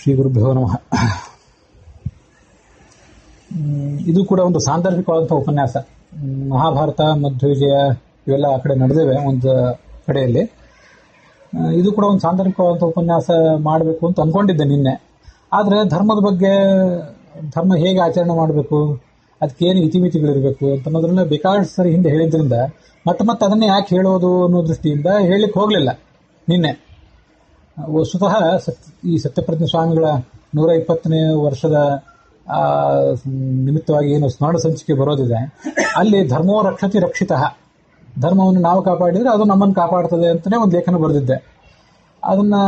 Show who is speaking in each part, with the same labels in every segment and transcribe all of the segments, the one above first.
Speaker 1: ಶ್ರೀ ಗುರುಭ್ಯೋ ನಮಃ. ಇದು ಕೂಡ ಒಂದು ಸಾಂದರ್ಭಿಕವಾದಂತಹ ಉಪನ್ಯಾಸ. ಮಹಾಭಾರತ, ಮಧ್ವವಿಜಯ ಇವೆಲ್ಲ ಆ ಕಡೆ ನಡೆದಿವೆ ಒಂದು ಕಡೆಯಲ್ಲಿ. ಇದು ಕೂಡ ಒಂದು ಸಾಂದರ್ಭಿಕವಾದಂತಹ ಉಪನ್ಯಾಸ ಮಾಡಬೇಕು ಅಂತ ಅಂದ್ಕೊಂಡಿದ್ದೆ ನಿನ್ನೆ. ಆದರೆ ಧರ್ಮದ ಬಗ್ಗೆ, ಧರ್ಮ ಹೇಗೆ ಆಚರಣೆ ಮಾಡಬೇಕು, ಅದಕ್ಕೇನು ಇತಿಮಿತಿಗಳಿರಬೇಕು ಅಂತ ಅನ್ನೋದ್ರನ್ನ ಬೇಕಾದಷ್ಟು ಸರಿ ಹಿಂದೆ ಹೇಳಿದ್ರಿಂದ ಮತ್ತೆ ಅದನ್ನೇ ಯಾಕೆ ಹೇಳೋದು ಅನ್ನೋ ದೃಷ್ಟಿಯಿಂದ ಹೇಳಲಿಕ್ಕೆ ಹೋಗಲಿಲ್ಲ ನಿನ್ನೆ. ವಸ್ತುತಃ ಈ ಸತ್ಯಪ್ರಜ್ಞ ಸ್ವಾಮಿಗಳ 120ನೇ ವರ್ಷದ ನಿಮಿತ್ತವಾಗಿ ಏನು ಸ್ಮರಣ ಸಂಚಿಕೆ ಬರೋದಿದೆ, ಅಲ್ಲಿ ಧರ್ಮೋ ರಕ್ಷತಿ ರಕ್ಷಿತಃ, ಧರ್ಮವನ್ನು ನಾವು ಕಾಪಾಡಿದರೆ ಅದು ನಮ್ಮನ್ನು ಕಾಪಾಡ್ತದೆ ಅಂತಲೇ ಒಂದು ಲೇಖನ ಬರೆದಿದ್ದೆ. ಅದನ್ನು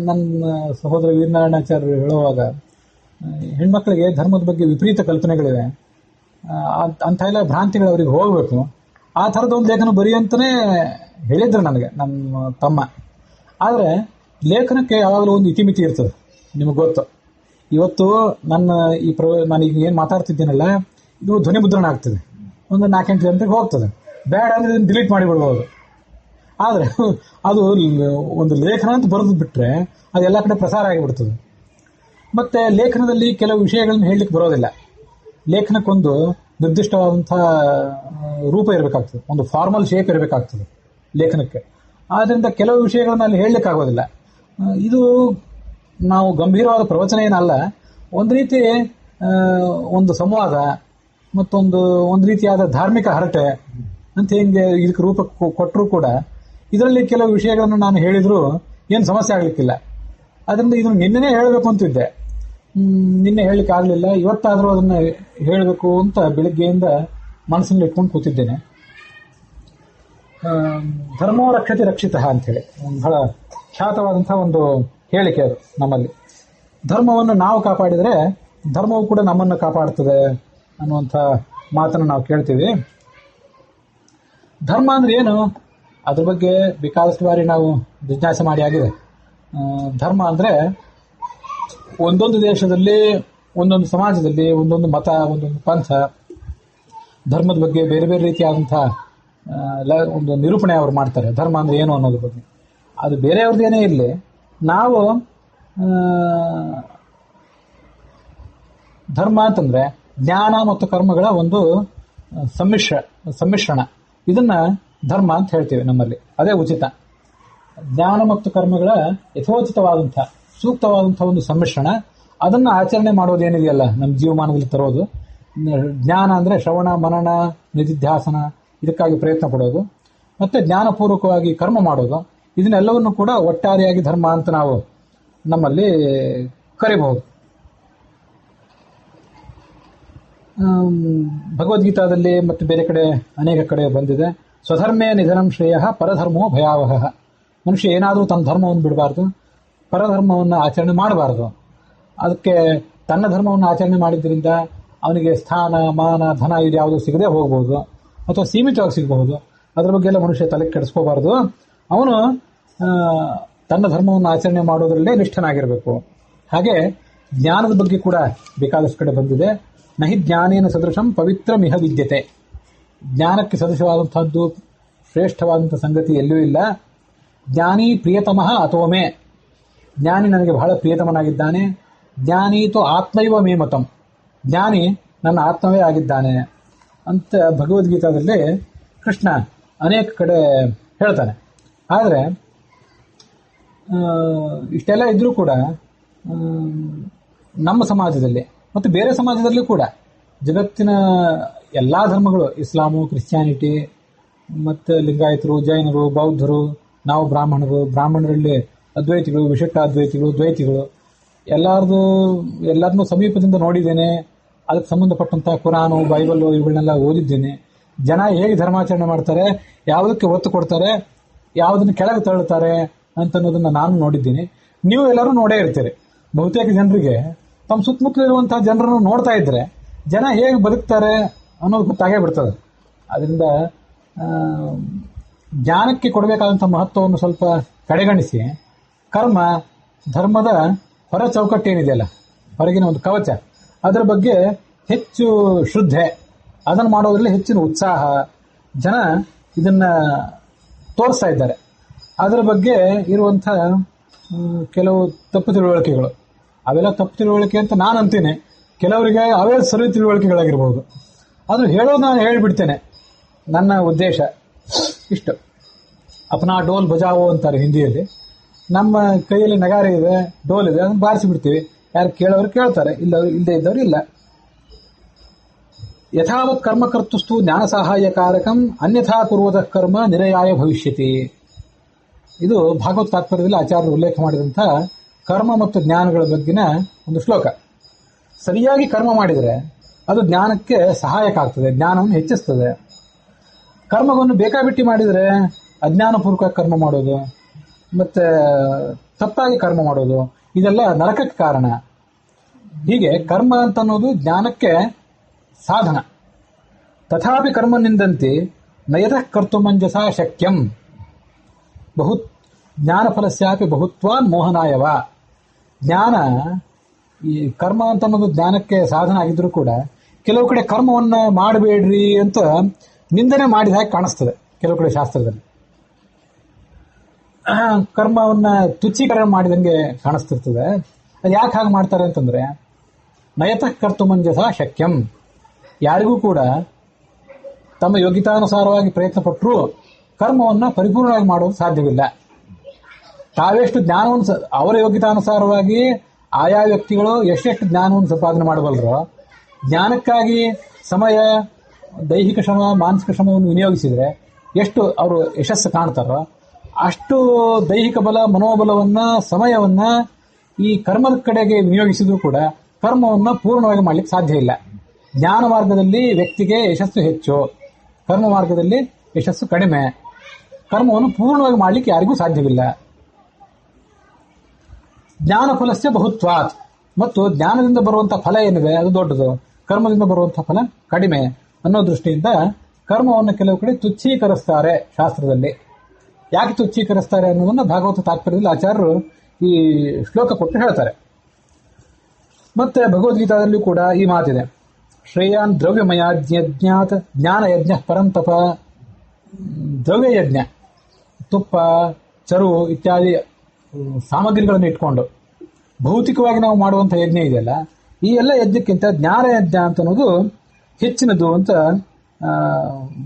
Speaker 1: ನನ್ನ ಸಹೋದರ ವೀರನಾರಾಯಣಾಚಾರ್ಯರು ಹೇಳುವಾಗ, ಹೆಣ್ಮಕ್ಳಿಗೆ ಧರ್ಮದ ಬಗ್ಗೆ ವಿಪರೀತ ಕಲ್ಪನೆಗಳಿವೆ, ಅಂಥ ಎಲ್ಲ ಭ್ರಾಂತಿಗಳು ಅವರಿಗೆ ಹೋಗಬೇಕು, ಆ ಥರದ ಒಂದು ಲೇಖನ ಬರೀ ಅಂತಲೇ ಹೇಳಿದ್ರು ನನಗೆ ನಮ್ಮ ತಮ್ಮ. ಆದರೆ ಲೇಖನಕ್ಕೆ ಯಾವಾಗಲೂ ಒಂದು ಇತಿಮಿತಿ ಇರ್ತದೆ, ನಿಮಗೆ ಗೊತ್ತು. ಇವತ್ತು ನಾನೀಗ ಏನು ಮಾತಾಡ್ತಿದ್ದೀನಲ್ಲ, ಇದು ಧ್ವನಿ ಮುದ್ರಣ ಆಗ್ತದೆ, ಒಂದು 4-8 ಗಂಟೆಗೆ ಹೋಗ್ತದೆ. ಬೇಡ ಅಂದರೆ ಇದನ್ನು ಡಿಲೀಟ್ ಮಾಡಿಬಿಡ್ಬೋದು. ಆದರೆ ಅದು ಒಂದು ಲೇಖನ ಅಂತ ಬರೆದು ಬಿಟ್ಟರೆ ಅದು ಎಲ್ಲ ಕಡೆ ಪ್ರಸಾರ ಆಗಿಬಿಡ್ತದೆ. ಮತ್ತು ಲೇಖನದಲ್ಲಿ ಕೆಲವು ವಿಷಯಗಳನ್ನು ಹೇಳಲಿಕ್ಕೆ ಬರೋದಿಲ್ಲ. ಲೇಖನಕ್ಕೊಂದು ನಿರ್ದಿಷ್ಟವಾದಂಥ ರೂಪ ಇರಬೇಕಾಗ್ತದೆ, ಒಂದು ಫಾರ್ಮಲ್ ಶೇಪ್ ಇರಬೇಕಾಗ್ತದೆ ಲೇಖನಕ್ಕೆ. ಆದ್ದರಿಂದ ಕೆಲವು ವಿಷಯಗಳನ್ನು ಅಲ್ಲಿ ಹೇಳಲಿಕ್ಕಾಗೋದಿಲ್ಲ. ಇದು ನಾವು ಗಂಭೀರವಾದ ಪ್ರವಚನ ಏನಲ್ಲ, ಒಂದು ರೀತಿ ಒಂದು ಸಂವಾದ ಒಂದು ರೀತಿಯಾದ ಧಾರ್ಮಿಕ ಹರಟೆ ಅಂತ ಹಿಂಗೆ ಇದಕ್ಕೆ ರೂಪ ಕೊಟ್ಟರೂ ಕೂಡ ಇದರಲ್ಲಿ ಕೆಲವು ವಿಷಯಗಳನ್ನು ನಾನು ಹೇಳಿದರೂ ಏನು ಸಮಸ್ಯೆ ಆಗಲಿಕ್ಕಿಲ್ಲ. ಅದರಿಂದ ಇದನ್ನು ನಿನ್ನೆನೇ ಹೇಳಬೇಕು ಅಂತಿದ್ದೆ, ನಿನ್ನೆ ಹೇಳಲಿಕ್ಕೆ ಆಗಲಿಲ್ಲ. ಇವತ್ತಾದರೂ ಅದನ್ನು ಹೇಳಬೇಕು ಅಂತ ಬೆಳಿಗ್ಗೆಯಿಂದ ಮನಸ್ಸನ್ನು ಇಟ್ಕೊಂಡು ಕೂತಿದ್ದೇನೆ. ಧರ್ಮೋ ರಕ್ಷತಿ ರಕ್ಷಿತಃ ಅಂಥೇಳಿ ಬಹಳ ಖ್ಯಾತವಾದಂಥ ಒಂದು ಹೇಳಿಕೆ ಅದು ನಮ್ಮಲ್ಲಿ. ಧರ್ಮವನ್ನು ನಾವು ಕಾಪಾಡಿದರೆ ಧರ್ಮವು ಕೂಡ ನಮ್ಮನ್ನು ಕಾಪಾಡ್ತದೆ ಅನ್ನುವಂಥ ಮಾತನ್ನು ನಾವು ಕೇಳ್ತೀವಿ. ಧರ್ಮ ಅಂದರೆ ಏನು, ಅದ್ರ ಬಗ್ಗೆ ಬೇಕಾದಷ್ಟು ಬಾರಿ ನಾವು ಜಿಜ್ಞಾಸೆ ಮಾಡಿ ಆಗಿದೆ. ಧರ್ಮ ಅಂದರೆ ಒಂದೊಂದು ದೇಶದಲ್ಲಿ, ಒಂದೊಂದು ಸಮಾಜದಲ್ಲಿ, ಒಂದೊಂದು ಮತ, ಒಂದೊಂದು ಪಂಥ, ಧರ್ಮದ ಬಗ್ಗೆ ಬೇರೆ ಬೇರೆ ರೀತಿಯಾದಂಥ ಒಂದು ನಿರೂಪಣೆ ಅವರು ಮಾಡ್ತಾರೆ. ಧರ್ಮ ಅಂದರೆ ಏನು ಅನ್ನೋದ್ರ ಬಗ್ಗೆ ಅದು ಬೇರೆಯವ್ರದ್ದೇನೇ ಇರಲಿ, ನಾವು ಧರ್ಮ ಅಂತಂದರೆ ಜ್ಞಾನ ಮತ್ತು ಕರ್ಮಗಳ ಒಂದು ಸಮ್ಮಿಶ್ರಣ, ಇದನ್ನು ಧರ್ಮ ಅಂತ ಹೇಳ್ತೀವಿ ನಮ್ಮಲ್ಲಿ. ಅದೇ ಉಚಿತ. ಜ್ಞಾನ ಮತ್ತು ಕರ್ಮಗಳ ಯಥೋಚಿತವಾದಂಥ ಸೂಕ್ತವಾದಂಥ ಒಂದು ಸಮ್ಮಿಶ್ರಣ, ಅದನ್ನು ಆಚರಣೆ ಮಾಡೋದೇನಿದೆಯಲ್ಲ ನಮ್ಮ ಜೀವಮಾನದಲ್ಲಿ ತರೋದು. ಜ್ಞಾನ ಅಂದರೆ ಶ್ರವಣ, ಮನನ, ನಿಧಿಧ್ಯಾಸನ, ಇದಕ್ಕಾಗಿ ಪ್ರಯತ್ನ ಪಡೋದು, ಮತ್ತು ಜ್ಞಾನಪೂರ್ವಕವಾಗಿ ಕರ್ಮ ಮಾಡೋದು. ಇದನ್ನೆಲ್ಲವನ್ನು ಕೂಡ ಒಟ್ಟಾರೆಯಾಗಿ ಧರ್ಮ ಅಂತ ನಾವು ನಮ್ಮಲ್ಲಿ ಕರಿಬಹುದು. ಭಗವದ್ಗೀತಾದಲ್ಲಿ ಮತ್ತು ಬೇರೆ ಕಡೆ ಅನೇಕ ಕಡೆ ಬಂದಿದೆ, ಸ್ವಧರ್ಮೇ ನಿಧನಂ ಶ್ರೇಯ ಪರಧರ್ಮೋ ಭಯಾವಹ. ಮನುಷ್ಯ ಏನಾದರೂ ತನ್ನ ಧರ್ಮವನ್ನು ಬಿಡಬಾರ್ದು, ಪರಧರ್ಮವನ್ನು ಆಚರಣೆ ಮಾಡಬಾರ್ದು. ಅದಕ್ಕೆ ತನ್ನ ಧರ್ಮವನ್ನು ಆಚರಣೆ ಮಾಡಿದ್ದರಿಂದ ಅವನಿಗೆ ಸ್ಥಾನ, ಮಾನ, ಧನ ಇದು ಯಾವುದೂ ಸಿಗದೆ ಹೋಗ್ಬೋದು, ಅಥವಾ ಸೀಮಿತವಾಗಿ ಸಿಗಬಹುದು. ಅದರ ಬಗ್ಗೆ ಎಲ್ಲ ಮನುಷ್ಯ ತಲೆ ಕೆಡಿಸ್ಕೋಬಾರ್ದು. ಅವನು ತನ್ನ ಧರ್ಮವನ್ನು ಆಚರಣೆ ಮಾಡೋದರಲ್ಲೇ ನಿಷ್ಠನಾಗಿರಬೇಕು. ಹಾಗೆ ಜ್ಞಾನದ ಬಗ್ಗೆ ಕೂಡ ಬೇಕಾದಷ್ಟು ಕಡೆ ಬಂದಿದೆ. ನಹಿ ಜ್ಞಾನೇನ ಸದೃಶಂ ಪವಿತ್ರ ಮಿಹ ವಿದ್ಯತೆ. ಜ್ಞಾನಕ್ಕೆ ಸದೃಶವಾದಂಥದ್ದು, ಶ್ರೇಷ್ಠವಾದಂಥ ಸಂಗತಿ ಎಲ್ಲೂ ಇಲ್ಲ. ಜ್ಞಾನಿ ಪ್ರಿಯತಮಃ ಅಥೋಮೇ, ಜ್ಞಾನಿ ನನಗೆ ಬಹಳ ಪ್ರಿಯತಮನಾಗಿದ್ದಾನೆ. ಜ್ಞಾನೀತು ಆತ್ಮೈವ ಮೇ ಮತಂ, ಜ್ಞಾನಿ ನನ್ನ ಆತ್ಮವೇ ಆಗಿದ್ದಾನೆ ಅಂತ ಭಗವದ್ಗೀತಾದಲ್ಲಿ ಕೃಷ್ಣ ಅನೇಕ ಕಡೆ ಹೇಳ್ತಾನೆ. ಆದರೆ ಇಷ್ಟೆಲ್ಲ ಇದ್ರೂ ಕೂಡ ನಮ್ಮ ಸಮಾಜದಲ್ಲಿ ಮತ್ತು ಬೇರೆ ಸಮಾಜದಲ್ಲೂ ಕೂಡ, ಜಗತ್ತಿನ ಎಲ್ಲ ಧರ್ಮಗಳು, ಇಸ್ಲಾಮು, ಕ್ರಿಶ್ಚಿಯಾನಿಟಿ ಮತ್ತು ಲಿಂಗಾಯತರು, ಜೈನರು, ಬೌದ್ಧರು, ನಾವು ಬ್ರಾಹ್ಮಣರು, ಬ್ರಾಹ್ಮಣರಲ್ಲಿ ಅದ್ವೈತಿಗಳು, ವಿಶಿಷ್ಟಾದ್ವೈತಿಗಳು, ದ್ವೈತಿಗಳು, ಎಲ್ಲರನ್ನೂ ಸಮೀಪದಿಂದ ನೋಡಿದ್ದೇನೆ. ಅದಕ್ಕೆ ಸಂಬಂಧಪಟ್ಟಂಥ ಕುರಾನು, ಬೈಬಲ್ಲು ಇವುಗಳನ್ನೆಲ್ಲ ಓದಿದ್ದೇನೆ. ಜನ ಹೇಗೆ ಧರ್ಮಾಚರಣೆ ಮಾಡ್ತಾರೆ, ಯಾವುದಕ್ಕೆ ಒತ್ತು ಕೊಡ್ತಾರೆ, ಯಾವುದನ್ನು ಕೆಳಗೆ ತಳ್ಳುತ್ತಾರೆ ಅಂತನ್ನೋದನ್ನು ನಾನು ನೋಡಿದ್ದೀನಿ. ನೀವು ಎಲ್ಲರೂ ನೋಡೇ ಇರ್ತೀರಿ. ಬಹುತೇಕ ಜನರಿಗೆ ತಮ್ಮ ಸುತ್ತಮುತ್ತಲಿರುವಂಥ ಜನರನ್ನು ನೋಡ್ತಾ ಇದ್ದರೆ ಜನ ಹೇಗೆ ಬದುಕ್ತಾರೆ ಅನ್ನೋದು ಗೊತ್ತಾಗೇ ಬಿಡ್ತದೆ. ಅದರಿಂದ ಜ್ಞಾನಕ್ಕೆ ಕೊಡಬೇಕಾದಂಥ ಮಹತ್ವವನ್ನು ಸ್ವಲ್ಪ ಕಡೆಗಣಿಸಿ, ಕರ್ಮ, ಧರ್ಮದ ಹೊರ ಚೌಕಟ್ಟೇನಿದೆಯಲ್ಲ, ಹೊರಗಿನ ಒಂದು ಕವಚ, ಅದರ ಬಗ್ಗೆ ಹೆಚ್ಚು ಶ್ರದ್ಧೆ, ಅದನ್ನು ಮಾಡೋದ್ರಲ್ಲಿ ಹೆಚ್ಚಿನ ಉತ್ಸಾಹ, ಜನ ಇದನ್ನು ತೋರಿಸ್ತಾ ಇದ್ದಾರೆ. ಅದರ ಬಗ್ಗೆ ಇರುವಂಥ ಕೆಲವು ತಪ್ಪು ತಿಳುವಳಿಕೆಗಳು, ಅವೆಲ್ಲ ತಪ್ಪು ತಿಳುವಳಿಕೆ ಅಂತ ನಾನು ಅಂತೀನಿ. ಕೆಲವರಿಗೆ ಅವೇ ಸರಿ ತಿಳುವಳಿಕೆಗಳಾಗಿರ್ಬೋದು. ಆದ್ರೂ ಹೇಳೋದು ನಾನು ಹೇಳಿಬಿಡ್ತೇನೆ. ನನ್ನ ಉದ್ದೇಶ ಇಷ್ಟು. ಅಪನಾ ಡೋಲ್ ಬಜಾವೋ ಅಂತಾರೆ ಹಿಂದಿಯಲ್ಲಿ. ನಮ್ಮ ಕೈಯಲ್ಲಿ ನಗಾರಿ ಇದೆ, ಡೋಲ್ ಇದೆ, ಅದನ್ನು ಬಾರಿಸಿ ಬಿಡ್ತೀವಿ. ಯಾರು ಕೇಳೋರು ಕೇಳ್ತಾರೆ, ಇಲ್ಲದೆ ಇದ್ದವರು ಇಲ್ಲ. ಯಥಾವತ್ ಕರ್ಮಕರ್ತುಸ್ತು ಜ್ಞಾನ ಸಹಾಯಕಾರಕಂ ಅನ್ಯಥಾ ಕುರುವತಃ ಕರ್ಮ ನಿರಯಾಯ ಭವಿಷ್ಯತಿ. ಇದು ಭಾಗವತ್ ತಾತ್ಪರ್ಯದಲ್ಲಿ ಆಚಾರ್ಯರು ಉಲ್ಲೇಖ ಮಾಡಿದಂಥ ಕರ್ಮ ಮತ್ತು ಜ್ಞಾನಗಳ ಬಗ್ಗಿನ ಒಂದು ಶ್ಲೋಕ. ಸರಿಯಾಗಿ ಕರ್ಮ ಮಾಡಿದರೆ ಅದು ಜ್ಞಾನಕ್ಕೆ ಸಹಾಯಕ ಆಗ್ತದೆ, ಜ್ಞಾನವನ್ನು ಹೆಚ್ಚಿಸ್ತದೆ. ಕರ್ಮವನ್ನು ಬೇಕಾಬಿಟ್ಟಿ ಮಾಡಿದರೆ ಅಜ್ಞಾನಪೂರ್ವಕ ಕರ್ಮ ಮಾಡೋದು ಮತ್ತೆ ತಪ್ಪಾಗಿ ಕರ್ಮ ಮಾಡೋದು ಇದೆಲ್ಲ ನರಕಕ್ಕೆ ಕಾರಣ. ಹೀಗೆ ಕರ್ಮ ಅಂತ ಅನ್ನೋದು ಜ್ಞಾನಕ್ಕೆ ಸಾಧನ. ತಥಾಪಿ ಕರ್ಮನಿಂದಂತೆ ನಯತಃ ಕರ್ತುಮಂಜಸ ಶಕ್ಯಂ ಬಹು ಜ್ಞಾನಫಲಸ್ಯಾಪಿ ಬಹುತ್ವಾನ್ ಮೋಹನಾಯವ. ಜ್ಞಾನ ಈ ಕರ್ಮ ಅಂತ ಅನ್ನೋದು ಜ್ಞಾನಕ್ಕೆ ಸಾಧನ ಆಗಿದ್ರೂ ಕೂಡ ಕೆಲವು ಕಡೆ ಕರ್ಮವನ್ನ ಮಾಡಬೇಡ್ರಿ ಅಂತ ನಿಂದನೆ ಮಾಡಿದ ಹಾಗೆ ಕಾಣಿಸ್ತದೆ. ಕೆಲವು ಕಡೆ ಶಾಸ್ತ್ರದಲ್ಲಿ ಕರ್ಮವನ್ನ ತುಚ್ಛೀಕರಣ ಮಾಡಿದಂಗೆ ಕಾಣಿಸ್ತಿರ್ತದೆ. ಅದು ಯಾಕೆ ಹಾಗೆ ಮಾಡ್ತಾರೆ ಅಂತಂದ್ರೆ ನಯತಃ ಕರ್ತುಮಂಜಸ ಶಕ್ಯಂ. ಯಾರಿಗೂ ಕೂಡ ತಮ್ಮ ಯೋಗ್ಯತಾನುಸಾರವಾಗಿ ಪ್ರಯತ್ನ ಪಟ್ಟರೂ ಕರ್ಮವನ್ನ ಪರಿಪೂರ್ಣವಾಗಿ ಮಾಡೋದು ಸಾಧ್ಯವಿಲ್ಲ. ತಾವೆಷ್ಟು ಜ್ಞಾನವನ್ನು ಅವರ ಯೋಗ್ಯತಾನುಸಾರವಾಗಿ ಆಯಾ ವ್ಯಕ್ತಿಗಳು ಎಷ್ಟೆಷ್ಟು ಜ್ಞಾನವನ್ನು ಸಂಪಾದನೆ ಮಾಡಬಲ್ಲರೋ, ಜ್ಞಾನಕ್ಕಾಗಿ ಸಮಯ, ದೈಹಿಕ ಶ್ರಮ, ಮಾನಸಿಕ ಶ್ರಮವನ್ನು ವಿನಿಯೋಗಿಸಿದರೆ ಎಷ್ಟು ಅವರು ಯಶಸ್ಸು ಕಾಣ್ತಾರೋ ಅಷ್ಟು ದೈಹಿಕ ಬಲ, ಮನೋಬಲವನ್ನ, ಸಮಯವನ್ನ ಈ ಕರ್ಮದ ಕಡೆಗೆ ವಿನಿಯೋಗಿಸಿದ್ರು ಕೂಡ ಕರ್ಮವನ್ನು ಪೂರ್ಣವಾಗಿ ಮಾಡಲಿಕ್ಕೆ ಸಾಧ್ಯ ಇಲ್ಲ. ಜ್ಞಾನ ಮಾರ್ಗದಲ್ಲಿ ವ್ಯಕ್ತಿಗೆ ಯಶಸ್ಸು ಹೆಚ್ಚು, ಕರ್ಮ ಮಾರ್ಗದಲ್ಲಿ ಯಶಸ್ಸು ಕಡಿಮೆ. ಕರ್ಮವನ್ನು ಪೂರ್ಣವಾಗಿ ಮಾಡಲಿಕ್ಕೆ ಯಾರಿಗೂ ಸಾಧ್ಯವಿಲ್ಲ. ಜ್ಞಾನ ಫಲಸ್ಯ ಬಹುತ್ವಾತ್. ಮತ್ತು ಜ್ಞಾನದಿಂದ ಬರುವಂತಹ ಫಲ ಏನಿದೆ ಅದು ದೊಡ್ಡದು, ಕರ್ಮದಿಂದ ಬರುವಂತಹ ಫಲ ಕಡಿಮೆ ಅನ್ನೋ ದೃಷ್ಟಿಯಿಂದ ಕರ್ಮವನ್ನು ಕೆಲವು ಕಡೆ ತುಚ್ಛೀಕರಿಸ್ತಾರೆ ಶಾಸ್ತ್ರದಲ್ಲಿ. ಯಾಕೆ ತುಚ್ಛೀಕರಿಸ್ತಾರೆ ಅನ್ನೋದನ್ನ ಭಾಗವತ ತಾತ್ಪರ್ಯದಲ್ಲಿ ಆಚಾರ್ಯರು ಈ ಶ್ಲೋಕ ಕೊಟ್ಟು ಹೇಳ್ತಾರೆ. ಮತ್ತೆ ಭಗವದ್ಗೀತಾದಲ್ಲೂ ಕೂಡ ಈ ಮಾತಿದೆ, ಶ್ರೇಯಾನ್ ದ್ರವ್ಯಮಯಾಜ್ಞಾತ್ ಜ್ಞಾನ ಯಜ್ಞ ಪರಂತಪ. ದ್ರವ್ಯ ಯಜ್ಞ, ತುಪ್ಪ, ಚರು ಇತ್ಯಾದಿ ಸಾಮಗ್ರಿಗಳನ್ನು ಇಟ್ಕೊಂಡು ಭೌತಿಕವಾಗಿ ನಾವು ಮಾಡುವಂತಹ ಯಜ್ಞ ಇದೆಯಲ್ಲ, ಈ ಎಲ್ಲ ಯಜ್ಞಕ್ಕಿಂತ ಜ್ಞಾನ ಯಜ್ಞ ಅಂತ ಅನ್ನೋದು ಹೆಚ್ಚಿನದು ಅಂತ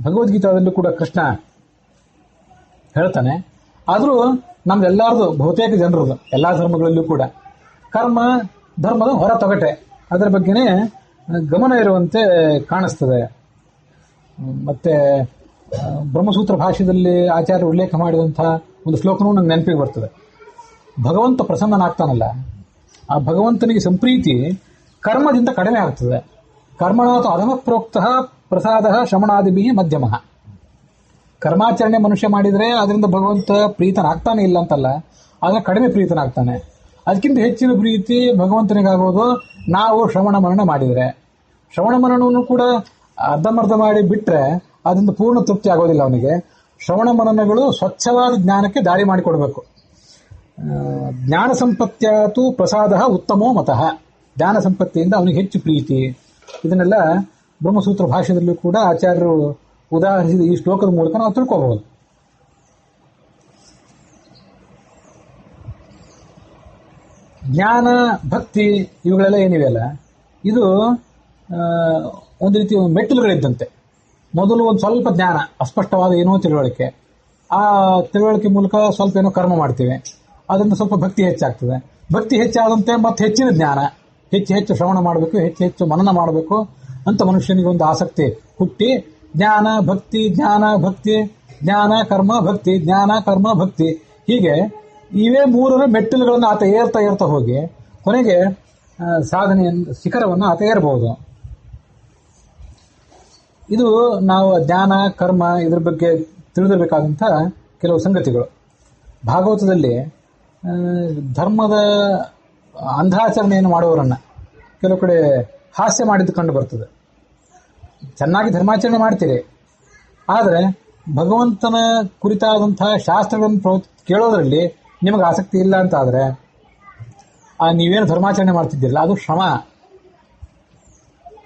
Speaker 1: ಭಗವದ್ಗೀತಾದಲ್ಲೂ ಕೂಡ ಕೃಷ್ಣ ಹೇಳ್ತಾನೆ. ಆದರೂ ನಮ್ದೆಲ್ಲಾರದು, ಬಹುತೇಕ ಜನರದು, ಎಲ್ಲಾ ಧರ್ಮಗಳಲ್ಲೂ ಕೂಡ ಕರ್ಮ ಧರ್ಮದ ಹೊರ ತೊಗಟೆ, ಅದರ ಬಗ್ಗೆನೇ ಗಮನ ಇರುವಂತೆ ಕಾಣಿಸ್ತದೆ. ಮತ್ತೆ ಬ್ರಹ್ಮಸೂತ್ರ ಭಾಷ್ಯದಲ್ಲಿ ಆಚಾರ್ಯ ಉಲ್ಲೇಖ ಮಾಡಿದಂತಹ ಒಂದು ಶ್ಲೋಕನೂ ನಂಗೆ ನೆನಪಿಗೆ ಬರ್ತದೆ. ಭಗವಂತ ಪ್ರಸನ್ನನಾಗ್ತಾನಲ್ಲ, ಆ ಭಗವಂತನಿಗೆ ಸಂಪ್ರೀತಿ ಕರ್ಮದಿಂದ ಕಡಿಮೆ ಆಗ್ತದೆ. ಕರ್ಮಣಾತು ಅಧಮ ಪ್ರೋಕ್ತ ಪ್ರಸಾದ ಶಮಣಾದಿಭಿ ಮಧ್ಯಮ. ಕರ್ಮಾಚರಣೆ ಮನುಷ್ಯ ಮಾಡಿದರೆ ಅದರಿಂದ ಭಗವಂತ ಪ್ರೀತನಾಗ್ತಾನೆ ಇಲ್ಲ ಅಂತಲ್ಲ, ಆದರೆ ಕಡಿಮೆ ಪ್ರೀತನಾಗ್ತಾನೆ. ಅದಕ್ಕಿಂತ ಹೆಚ್ಚಿನ ಪ್ರೀತಿ ಭಗವಂತನಿಗಾಗೋದು ನಾವು ಶ್ರವಣ ಮರಣ ಮಾಡಿದರೆ. ಶ್ರವಣ ಮರಣವನ್ನು ಕೂಡ ಅರ್ಧಮರ್ಧ ಮಾಡಿ ಬಿಟ್ರೆ ಅದರಿಂದ ಪೂರ್ಣ ತೃಪ್ತಿ ಆಗೋದಿಲ್ಲ ಅವನಿಗೆ. ಶ್ರವಣ ಮನನಗಳು ಸ್ವಚ್ಛವಾದ ಜ್ಞಾನಕ್ಕೆ ದಾರಿ ಮಾಡಿಕೊಡ್ಬೇಕು. ಜ್ಞಾನ ಸಂಪತ್ಯಾತು ಪ್ರಸಾದ ಉತ್ತಮೋ ಮತಃ. ಜ್ಞಾನ ಸಂಪತ್ತಿಯಿಂದ ಅವನಿಗೆ ಹೆಚ್ಚು ಪ್ರೀತಿ. ಇದನ್ನೆಲ್ಲ ಬ್ರಹ್ಮಸೂತ್ರ ಭಾಷೆಯಲ್ಲೂ ಕೂಡ ಆಚಾರ್ಯರು ಉದಾಹರಿಸಿದ ಈ ಶ್ಲೋಕದ ಮೂಲಕ ನಾವು ತಿಳ್ಕೋಬಹುದು. ಜ್ಞಾನ, ಭಕ್ತಿ ಇವುಗಳೆಲ್ಲ ಏನಿವೆಯಲ್ಲ, ಇದು ಒಂದು ರೀತಿ ಮೆಟ್ಟಿಲುಗಳಿದ್ದಂತೆ. ಮೊದಲು ಒಂದು ಸ್ವಲ್ಪ ಜ್ಞಾನ, ಅಸ್ಪಷ್ಟವಾದ ಏನೋ ತಿಳುವಳಿಕೆ, ಆ ತಿಳುವಳಿಕೆ ಮೂಲಕ ಸ್ವಲ್ಪ ಏನೋ ಕರ್ಮ ಮಾಡ್ತೀವಿ, ಅದರಿಂದ ಸ್ವಲ್ಪ ಭಕ್ತಿ ಹೆಚ್ಚಾಗ್ತದೆ. ಭಕ್ತಿ ಹೆಚ್ಚಾದಂತೆ ಮತ್ತೆ ಹೆಚ್ಚಿನ ಜ್ಞಾನ, ಹೆಚ್ಚು ಹೆಚ್ಚು ಶ್ರವಣ ಮಾಡಬೇಕು, ಹೆಚ್ಚು ಹೆಚ್ಚು ಮನನ ಮಾಡಬೇಕು ಅಂತ ಮನುಷ್ಯನಿಗೆ ಒಂದು ಆಸಕ್ತಿ ಹುಟ್ಟಿ ಜ್ಞಾನ ಭಕ್ತಿ, ಜ್ಞಾನ ಭಕ್ತಿ, ಜ್ಞಾನ ಕರ್ಮ ಭಕ್ತಿ, ಜ್ಞಾನ ಕರ್ಮ ಭಕ್ತಿ, ಹೀಗೆ ಇವೇ ಮೂರರ ಮೆಟ್ಟಿಲುಗಳನ್ನು ಆತ ಏರ್ತಾ ಹೋಗಿ ಕೊನೆಗೆ ಸಾಧನೆಯ ಶಿಖರವನ್ನು ಆತ ಏರಬಹುದು. ಇದು ನಾವು ಜ್ಞಾನ ಕರ್ಮ ಇದ್ರ ಬಗ್ಗೆ ತಿಳಿದಿರಬೇಕಾದಂತಹ ಕೆಲವು ಸಂಗತಿಗಳು. ಭಾಗವತದಲ್ಲಿ ಧರ್ಮದ ಅಂಧಾಚರಣೆಯನ್ನು ಮಾಡುವವರನ್ನ ಕೆಲವು ಕಡೆ ಹಾಸ್ಯ ಮಾಡಿದ್ದು ಕಂಡು ಬರ್ತದೆ. ಚೆನ್ನಾಗಿ ಧರ್ಮಾಚರಣೆ ಮಾಡ್ತೀರಿ, ಆದರೆ ಭಗವಂತನ ಕುರಿತಾದಂತಹ ಶಾಸ್ತ್ರಗಳನ್ನು ಕೇಳೋದ್ರಲ್ಲಿ ನಿಮಗೆ ಆಸಕ್ತಿ ಇಲ್ಲ ಅಂತ ಆದರೆ ನೀವೇನು ಧರ್ಮಾಚರಣೆ ಮಾಡ್ತಿದ್ದಿಲ್ಲ ಅದು ಶ್ರಮ.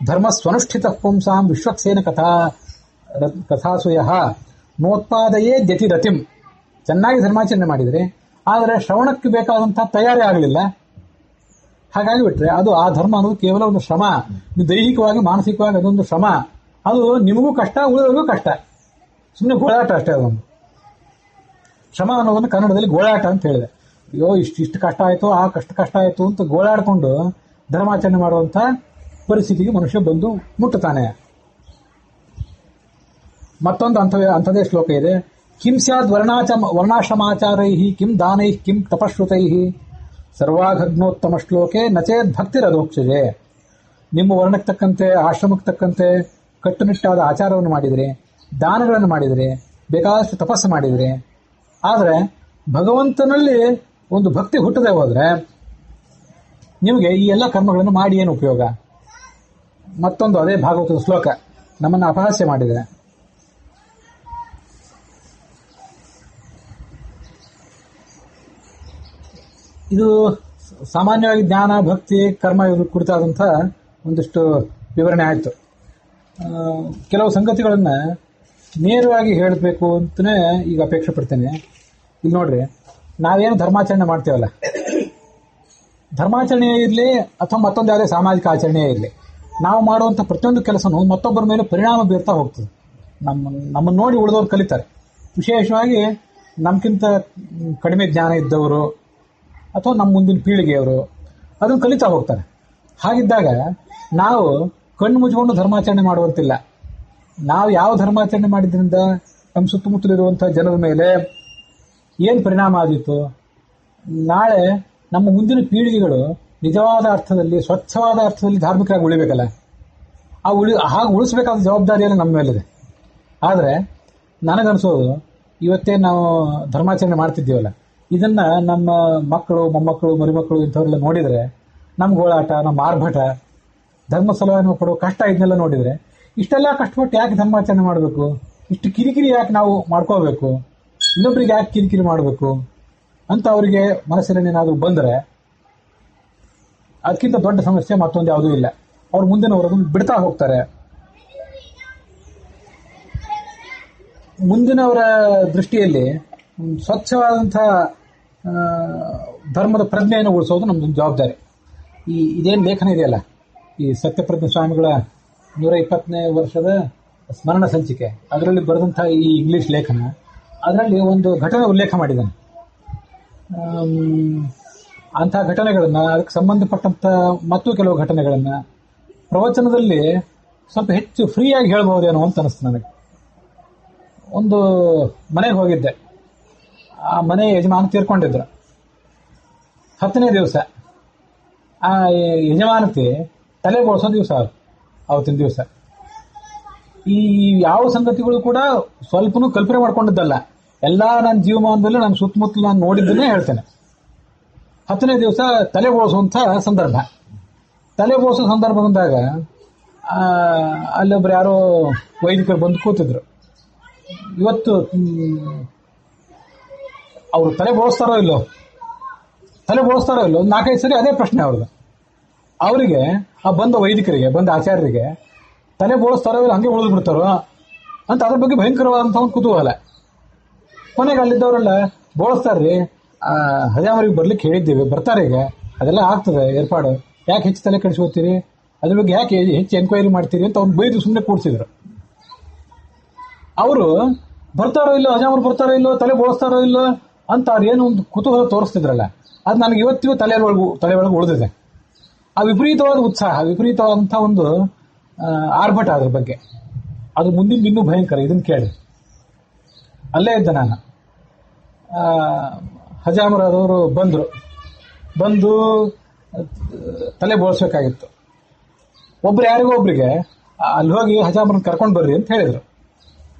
Speaker 1: ಧರ್ಮ ಸ್ವನುಷ್ಠಿತ ಪುಂಸಾಂ ವಿಶ್ವಕ್ಸೇನ ಕಥಾಸುಯ ನೋತ್ಪಾದಯೇ ದ್ಯತಿರತಿಂ. ಚೆನ್ನಾಗಿ ಧರ್ಮಾಚರಣೆ ಮಾಡಿದರೆ ಆದರೆ ಶ್ರವಣಕ್ಕೆ ಬೇಕಾದಂತಹ ತಯಾರಿ ಆಗಲಿಲ್ಲ, ಹಾಗಾಗಿ ಬಿಟ್ರೆ ಅದು ಆ ಧರ್ಮ ಅನ್ನೋದು ಕೇವಲ ಒಂದು ಶ್ರಮ. ದೈಹಿಕವಾಗಿ ಮಾನಸಿಕವಾಗಿ ಅದೊಂದು ಶ್ರಮ. ಅದು ನಿಮಗೂ ಕಷ್ಟ, ಉಳಿದವರಿಗೂ ಕಷ್ಟ. ಸುಮ್ಮನೆ ಗೋಳಾಟ ಅಷ್ಟೇ. ಅದೊಂದು ಶ್ರಮ ಅನ್ನೋದನ್ನು ಕನ್ನಡದಲ್ಲಿ ಗೋಳಾಟ ಅಂತ ಹೇಳಿದೆ. ಅಯ್ಯೋ ಇಷ್ಟು ಕಷ್ಟ ಆಯ್ತು, ಆ ಕಷ್ಟ ಆಯ್ತು ಅಂತ ಗೋಳಾಡ್ಕೊಂಡು ಧರ್ಮಾಚರಣೆ ಮಾಡುವಂತ ಪರಿಸ್ಥಿತಿಗೆ ಮನುಷ್ಯ ಬಂದು ಮುಟ್ಟುತ್ತಾನೆ. ಮತ್ತೊಂದು ಅಂಥದೇ ಶ್ಲೋಕ ಇದೆ. ಕಿಂ ಸ್ಯಾದ್ ವರ್ಣಾಶ್ರಮಾಚಾರೈ ಕಿಂ ದಾನೈ ಕಿಂ ತಪಶ್ರುತೈ ಸರ್ವಾಘಗ್ನೋತ್ತಮ ಶ್ಲೋಕೆ ನಚೇದ್ ಭಕ್ತಿರದೋಕ್ಷಜೆ. ನಿಮ್ಮ ವರ್ಣಕ್ಕೆ ತಕ್ಕಂತೆ, ಆಶ್ರಮಕ್ಕೆ ತಕ್ಕಂತೆ ಕಟ್ಟುನಿಟ್ಟಾದ ಆಚಾರವನ್ನು ಮಾಡಿದ್ರಿ, ದಾನಗಳನ್ನು ಮಾಡಿದ್ರಿ, ಬೇಕಾದಷ್ಟು ತಪಸ್ಸು ಮಾಡಿದ್ರಿ. ಆದರೆ ಭಗವಂತನಲ್ಲಿ ಒಂದು ಭಕ್ತಿ ಹುಟ್ಟದೆ ಹೋದ್ರೆ ನಿಮಗೆ ಈ ಎಲ್ಲ ಕರ್ಮಗಳನ್ನು ಮಾಡಿ ಏನು ಉಪಯೋಗ? ಮತ್ತೊಂದು ಅದೇ ಭಾಗವತದ ಶ್ಲೋಕ ನಮ್ಮನ್ನು ಅಪಹಾಸ್ಯ ಮಾಡಿದೆ. ಇದು ಸಾಮಾನ್ಯವಾಗಿ ಜ್ಞಾನ, ಭಕ್ತಿ, ಕರ್ಮ ಇದ್ರ ಕುರಿತಾದಂಥ ಒಂದಿಷ್ಟು ವಿವರಣೆ ಆಯಿತು. ಕೆಲವು ಸಂಗತಿಗಳನ್ನ ನೇರವಾಗಿ ಹೇಳಬೇಕು ಅಂತಲೇ ಈಗ ಅಪೇಕ್ಷೆ ಪಡ್ತೇನೆ. ಇಲ್ಲಿ ನೋಡ್ರಿ, ನಾವೇನು ಧರ್ಮಾಚರಣೆ ಮಾಡ್ತೇವಲ್ಲ, ಧರ್ಮಾಚರಣೆ ಇರಲಿ ಅಥವಾ ಮತ್ತೊಂದು ಯಾವುದೇ ಸಾಮಾಜಿಕ ಆಚರಣೆ ಇರಲಿ, ನಾವು ಮಾಡುವಂಥ ಪ್ರತಿಯೊಂದು ಕೆಲಸನೂ ಮತ್ತೊಬ್ಬರ ಮೇಲೆ ಪರಿಣಾಮ ಬೀರ್ತಾ ಹೋಗ್ತದೆ. ನಮ್ಮನ್ನು ನೋಡಿ ಉಳಿದವರು ಕಲಿತಾರೆ. ವಿಶೇಷವಾಗಿ ನಮ್ಗಿಂತ ಕಡಿಮೆ ಜ್ಞಾನ ಇದ್ದವರು ಅಥವಾ ನಮ್ಮ ಮುಂದಿನ ಪೀಳಿಗೆಯವರು ಅದನ್ನು ಕಲಿತಾ ಹೋಗ್ತಾರೆ. ಹಾಗಿದ್ದಾಗ ನಾವು ಕಣ್ಣು ಮುಚ್ಚಿಕೊಂಡು ಧರ್ಮಾಚರಣೆ ಮಾಡುವಂತಿಲ್ಲ. ನಾವು ಯಾವ ಧರ್ಮಾಚರಣೆ ಮಾಡಿದ್ರಿಂದ ನಮ್ಮ ಸುತ್ತಮುತ್ತಲಿರುವಂಥ ಜನರ ಮೇಲೆ ಏನು ಪರಿಣಾಮ ಆದಿತ್ತು, ನಾಳೆ ನಮ್ಮ ಮುಂದಿನ ಪೀಳಿಗೆಗಳು ನಿಜವಾದ ಅರ್ಥದಲ್ಲಿ, ಸ್ವಚ್ಛವಾದ ಅರ್ಥದಲ್ಲಿ ಧಾರ್ಮಿಕರಾಗಿ ಉಳಿಬೇಕಲ್ಲ. ಹಾಗೆ ಉಳಿಸ್ಬೇಕಾದ ಜವಾಬ್ದಾರಿಯೆಲ್ಲ ನಮ್ಮ ಮೇಲಿದೆ. ಆದರೆ ನನಗನ್ಸೋದು, ಇವತ್ತೇ ನಾವು ಧರ್ಮಾಚರಣೆ ಮಾಡ್ತಿದ್ದೀವಲ್ಲ, ಇದನ್ನ ನಮ್ಮ ಮಕ್ಕಳು, ಮೊಮ್ಮಕ್ಕಳು, ಮರಿಮಕ್ಕಳು ಇಂಥವ್ರೆಲ್ಲ ನೋಡಿದರೆ ನಮ್ಮ ಗೋಳಾಟ, ನಮ್ಮ ಆರ್ಭಟ, ಧರ್ಮ ಸಲುವಾಗಿ ನಾವು ಪಡೋ ಕಷ್ಟ ಇದನ್ನೆಲ್ಲ ನೋಡಿದರೆ ಇಷ್ಟೆಲ್ಲ ಕಷ್ಟಪಟ್ಟು ಯಾಕೆ ಧರ್ಮಾಚರಣೆ ಮಾಡಬೇಕು? ಇಷ್ಟು ಕಿರಿಕಿರಿ ಯಾಕೆ ನಾವು ಮಾಡ್ಕೋಬೇಕು? ಇನ್ನೊಬ್ರಿಗೆ ಯಾಕೆ ಕಿರಿಕಿರಿ ಮಾಡಬೇಕು ಅಂತ ಅವರಿಗೆ ಮನಸ್ಸಿನಲ್ಲಿ ಏನಾದರೂ ಬಂದರೆ ಅದಕ್ಕಿಂತ ದೊಡ್ಡ ಸಮಸ್ಯೆ ಮತ್ತೊಂದು ಯಾವುದೂ ಇಲ್ಲ. ಅವ್ರು ಮುಂದಿನವರನ್ನು ಬಿಡ್ತಾ ಹೋಗ್ತಾರೆ. ಮುಂದಿನವರ ದೃಷ್ಟಿಯಲ್ಲಿ ಸ್ವಚ್ಛವಾದಂಥ ಧರ್ಮದ ಪ್ರಜ್ಞೆಯನ್ನು ಉಳಿಸೋದು ನಮ್ದೊಂದು ಜವಾಬ್ದಾರಿ. ಇದೇನು ಲೇಖನ ಇದೆಯಲ್ಲ, ಈ ಸತ್ಯಪ್ರಜ್ಞ ಸ್ವಾಮಿಗಳ 120ನೇ ವರ್ಷದ ಸ್ಮರಣ ಸಂಚಿಕೆ, ಅದರಲ್ಲಿ ಬರೆದಂಥ ಈ ಇಂಗ್ಲಿಷ್ ಲೇಖನ, ಅದರಲ್ಲಿ ಒಂದು ಘಟನೆ ಉಲ್ಲೇಖ ಮಾಡಿದ್ದಾನೆ. ಅಂಥ ಘಟನೆಗಳನ್ನು, ಅದಕ್ಕೆ ಸಂಬಂಧಪಟ್ಟಂಥ ಮತ್ತು ಕೆಲವು ಘಟನೆಗಳನ್ನು ಪ್ರವಚನದಲ್ಲಿ ಸ್ವಲ್ಪ ಹೆಚ್ಚು ಫ್ರೀಯಾಗಿ ಹೇಳ್ಬಹುದೇನೋ ಅಂತ ಅನಿಸ್ತು ನನಗೆ. ಒಂದು ಮನೆಗೆ ಹೋಗಿದ್ದೆ. ಆ ಮನೆ ಯಜಮಾನ ತೀರ್ಕೊಂಡಿದ್ರು. 10ನೇ ದಿವಸ ಆ ಯಜಮಾನತಿ ತಲೆ ಬೋಳ್ಸೋ ದಿವಸ, ಅವತ್ತಿನ ದಿವಸ. ಈ ಯಾವ ಸಂಗತಿಗಳು ಕೂಡ ಸ್ವಲ್ಪನೂ ಕಲ್ಪನೆ ಮಾಡ್ಕೊಂಡಿದ್ದಲ್ಲ. ಎಲ್ಲ ನನ್ನ ಜೀವಮಾನದಲ್ಲಿ ನನ್ನ ಸುತ್ತಮುತ್ತಲು ನಾನು ನೋಡಿದ್ದನ್ನೇ ಹೇಳ್ತೇನೆ. 10ನೇ ದಿವಸ ತಲೆ ಬೋಳ್ಸುವಂಥ ಸಂದರ್ಭ. ತಲೆ ಬೋಳ್ಸೋ ಸಂದರ್ಭ ಬಂದಾಗ ಅಲ್ಲೊಬ್ರು ಯಾರೋ ವೈದಿಕರು ಬಂದು ಕೂತಿದ್ರು. ಇವತ್ತು ಅವರು ತಲೆ ಬೋಳಿಸ್ತಾರೋ ಇಲ್ಲೋ ಒಂದು 4-5 ಸರಿ ಅದೇ ಪ್ರಶ್ನೆ ಅವ್ರದ್ದು. ಅವರಿಗೆ ಆ ಬಂದ ವೈದಿಕರಿಗೆ, ಬಂದ ಆಚಾರ್ಯರಿಗೆ ತಲೆ ಬೋಳಿಸ್ತಾರೋ ಇಲ್ಲ ಹಂಗೆ ಉಳಿದು ಬಿಡ್ತಾರೋ ಅಂತ ಅದ್ರ ಬಗ್ಗೆ ಭಯಂಕರವಾದಂಥ ಒಂದು ಕುತೂಹಲ. ಕೊನೆಗೆ ಅಲ್ಲಿದ್ದವರೆಲ್ಲ ಬೋಳಿಸ್ತಾರ್ರಿ, ಹಜಾಮರಿಗೆ ಬರ್ಲಿಕ್ಕೆ ಹೇಳಿದ್ದೀವಿ, ಬರ್ತಾರೆ, ಈಗ ಅದೆಲ್ಲ ಆಗ್ತದೆ ಏರ್ಪಾಡು, ಯಾಕೆ ಹೆಚ್ಚು ತಲೆ ಕೆಡಿಸ್ಕೋತೀರಿ, ಅದ್ರ ಬಗ್ಗೆ ಯಾಕೆ ಹೆಚ್ಚು ಎನ್ಕ್ವೈರಿ ಮಾಡ್ತೀರಿ ಅಂತ ಅವ್ನು ಬೈದು ಸುಮ್ಮನೆ ಕೂಡ್ಸಿದ್ರು. ಅವರು ಬರ್ತಾರೋ ಇಲ್ಲೋ, ಹಜಾಮರು ಬರ್ತಾರೋ ಇಲ್ಲೋ, ತಲೆ ಬೋಳಿಸ್ತಾರೋ ಇಲ್ಲೋ ಅಂತ ಅವ್ರು ಏನು ಒಂದು ಕುತೂಹಲ ತೋರಿಸ್ತಿದ್ರಲ್ಲ, ಅದು ನನಗೆ ಇವತ್ತಿಗೂ ತಲೆ ಒಳಗೆ ಉಳಿದಿದೆ. ಆ ವಿಪರೀತವಾದ ಉತ್ಸಾಹ, ವಿಪರೀತವಾದಂಥ ಒಂದು ಆರ್ಭಟ ಅದ್ರ ಬಗ್ಗೆ, ಅದು ಮುಂದಿನ ಇನ್ನೂ ಭಯಂಕರ. ಇದನ್ನು ಕೇಳಿ. ಅಲ್ಲೇ ಇದ್ದೆ ನಾನು. ಹಜಾಮರದವರು ಬಂದು ತಲೆ ಬೋಳಿಸ್ಬೇಕಾಗಿತ್ತು. ಒಬ್ರು ಯಾರಿಗೋ ಒಬ್ರಿಗೆ ಅಲ್ಲಿ ಹೋಗಿ ಹಜಾಮರನ್ನ ಕರ್ಕೊಂಡು ಬರ್ರಿ ಅಂತ ಹೇಳಿದರು.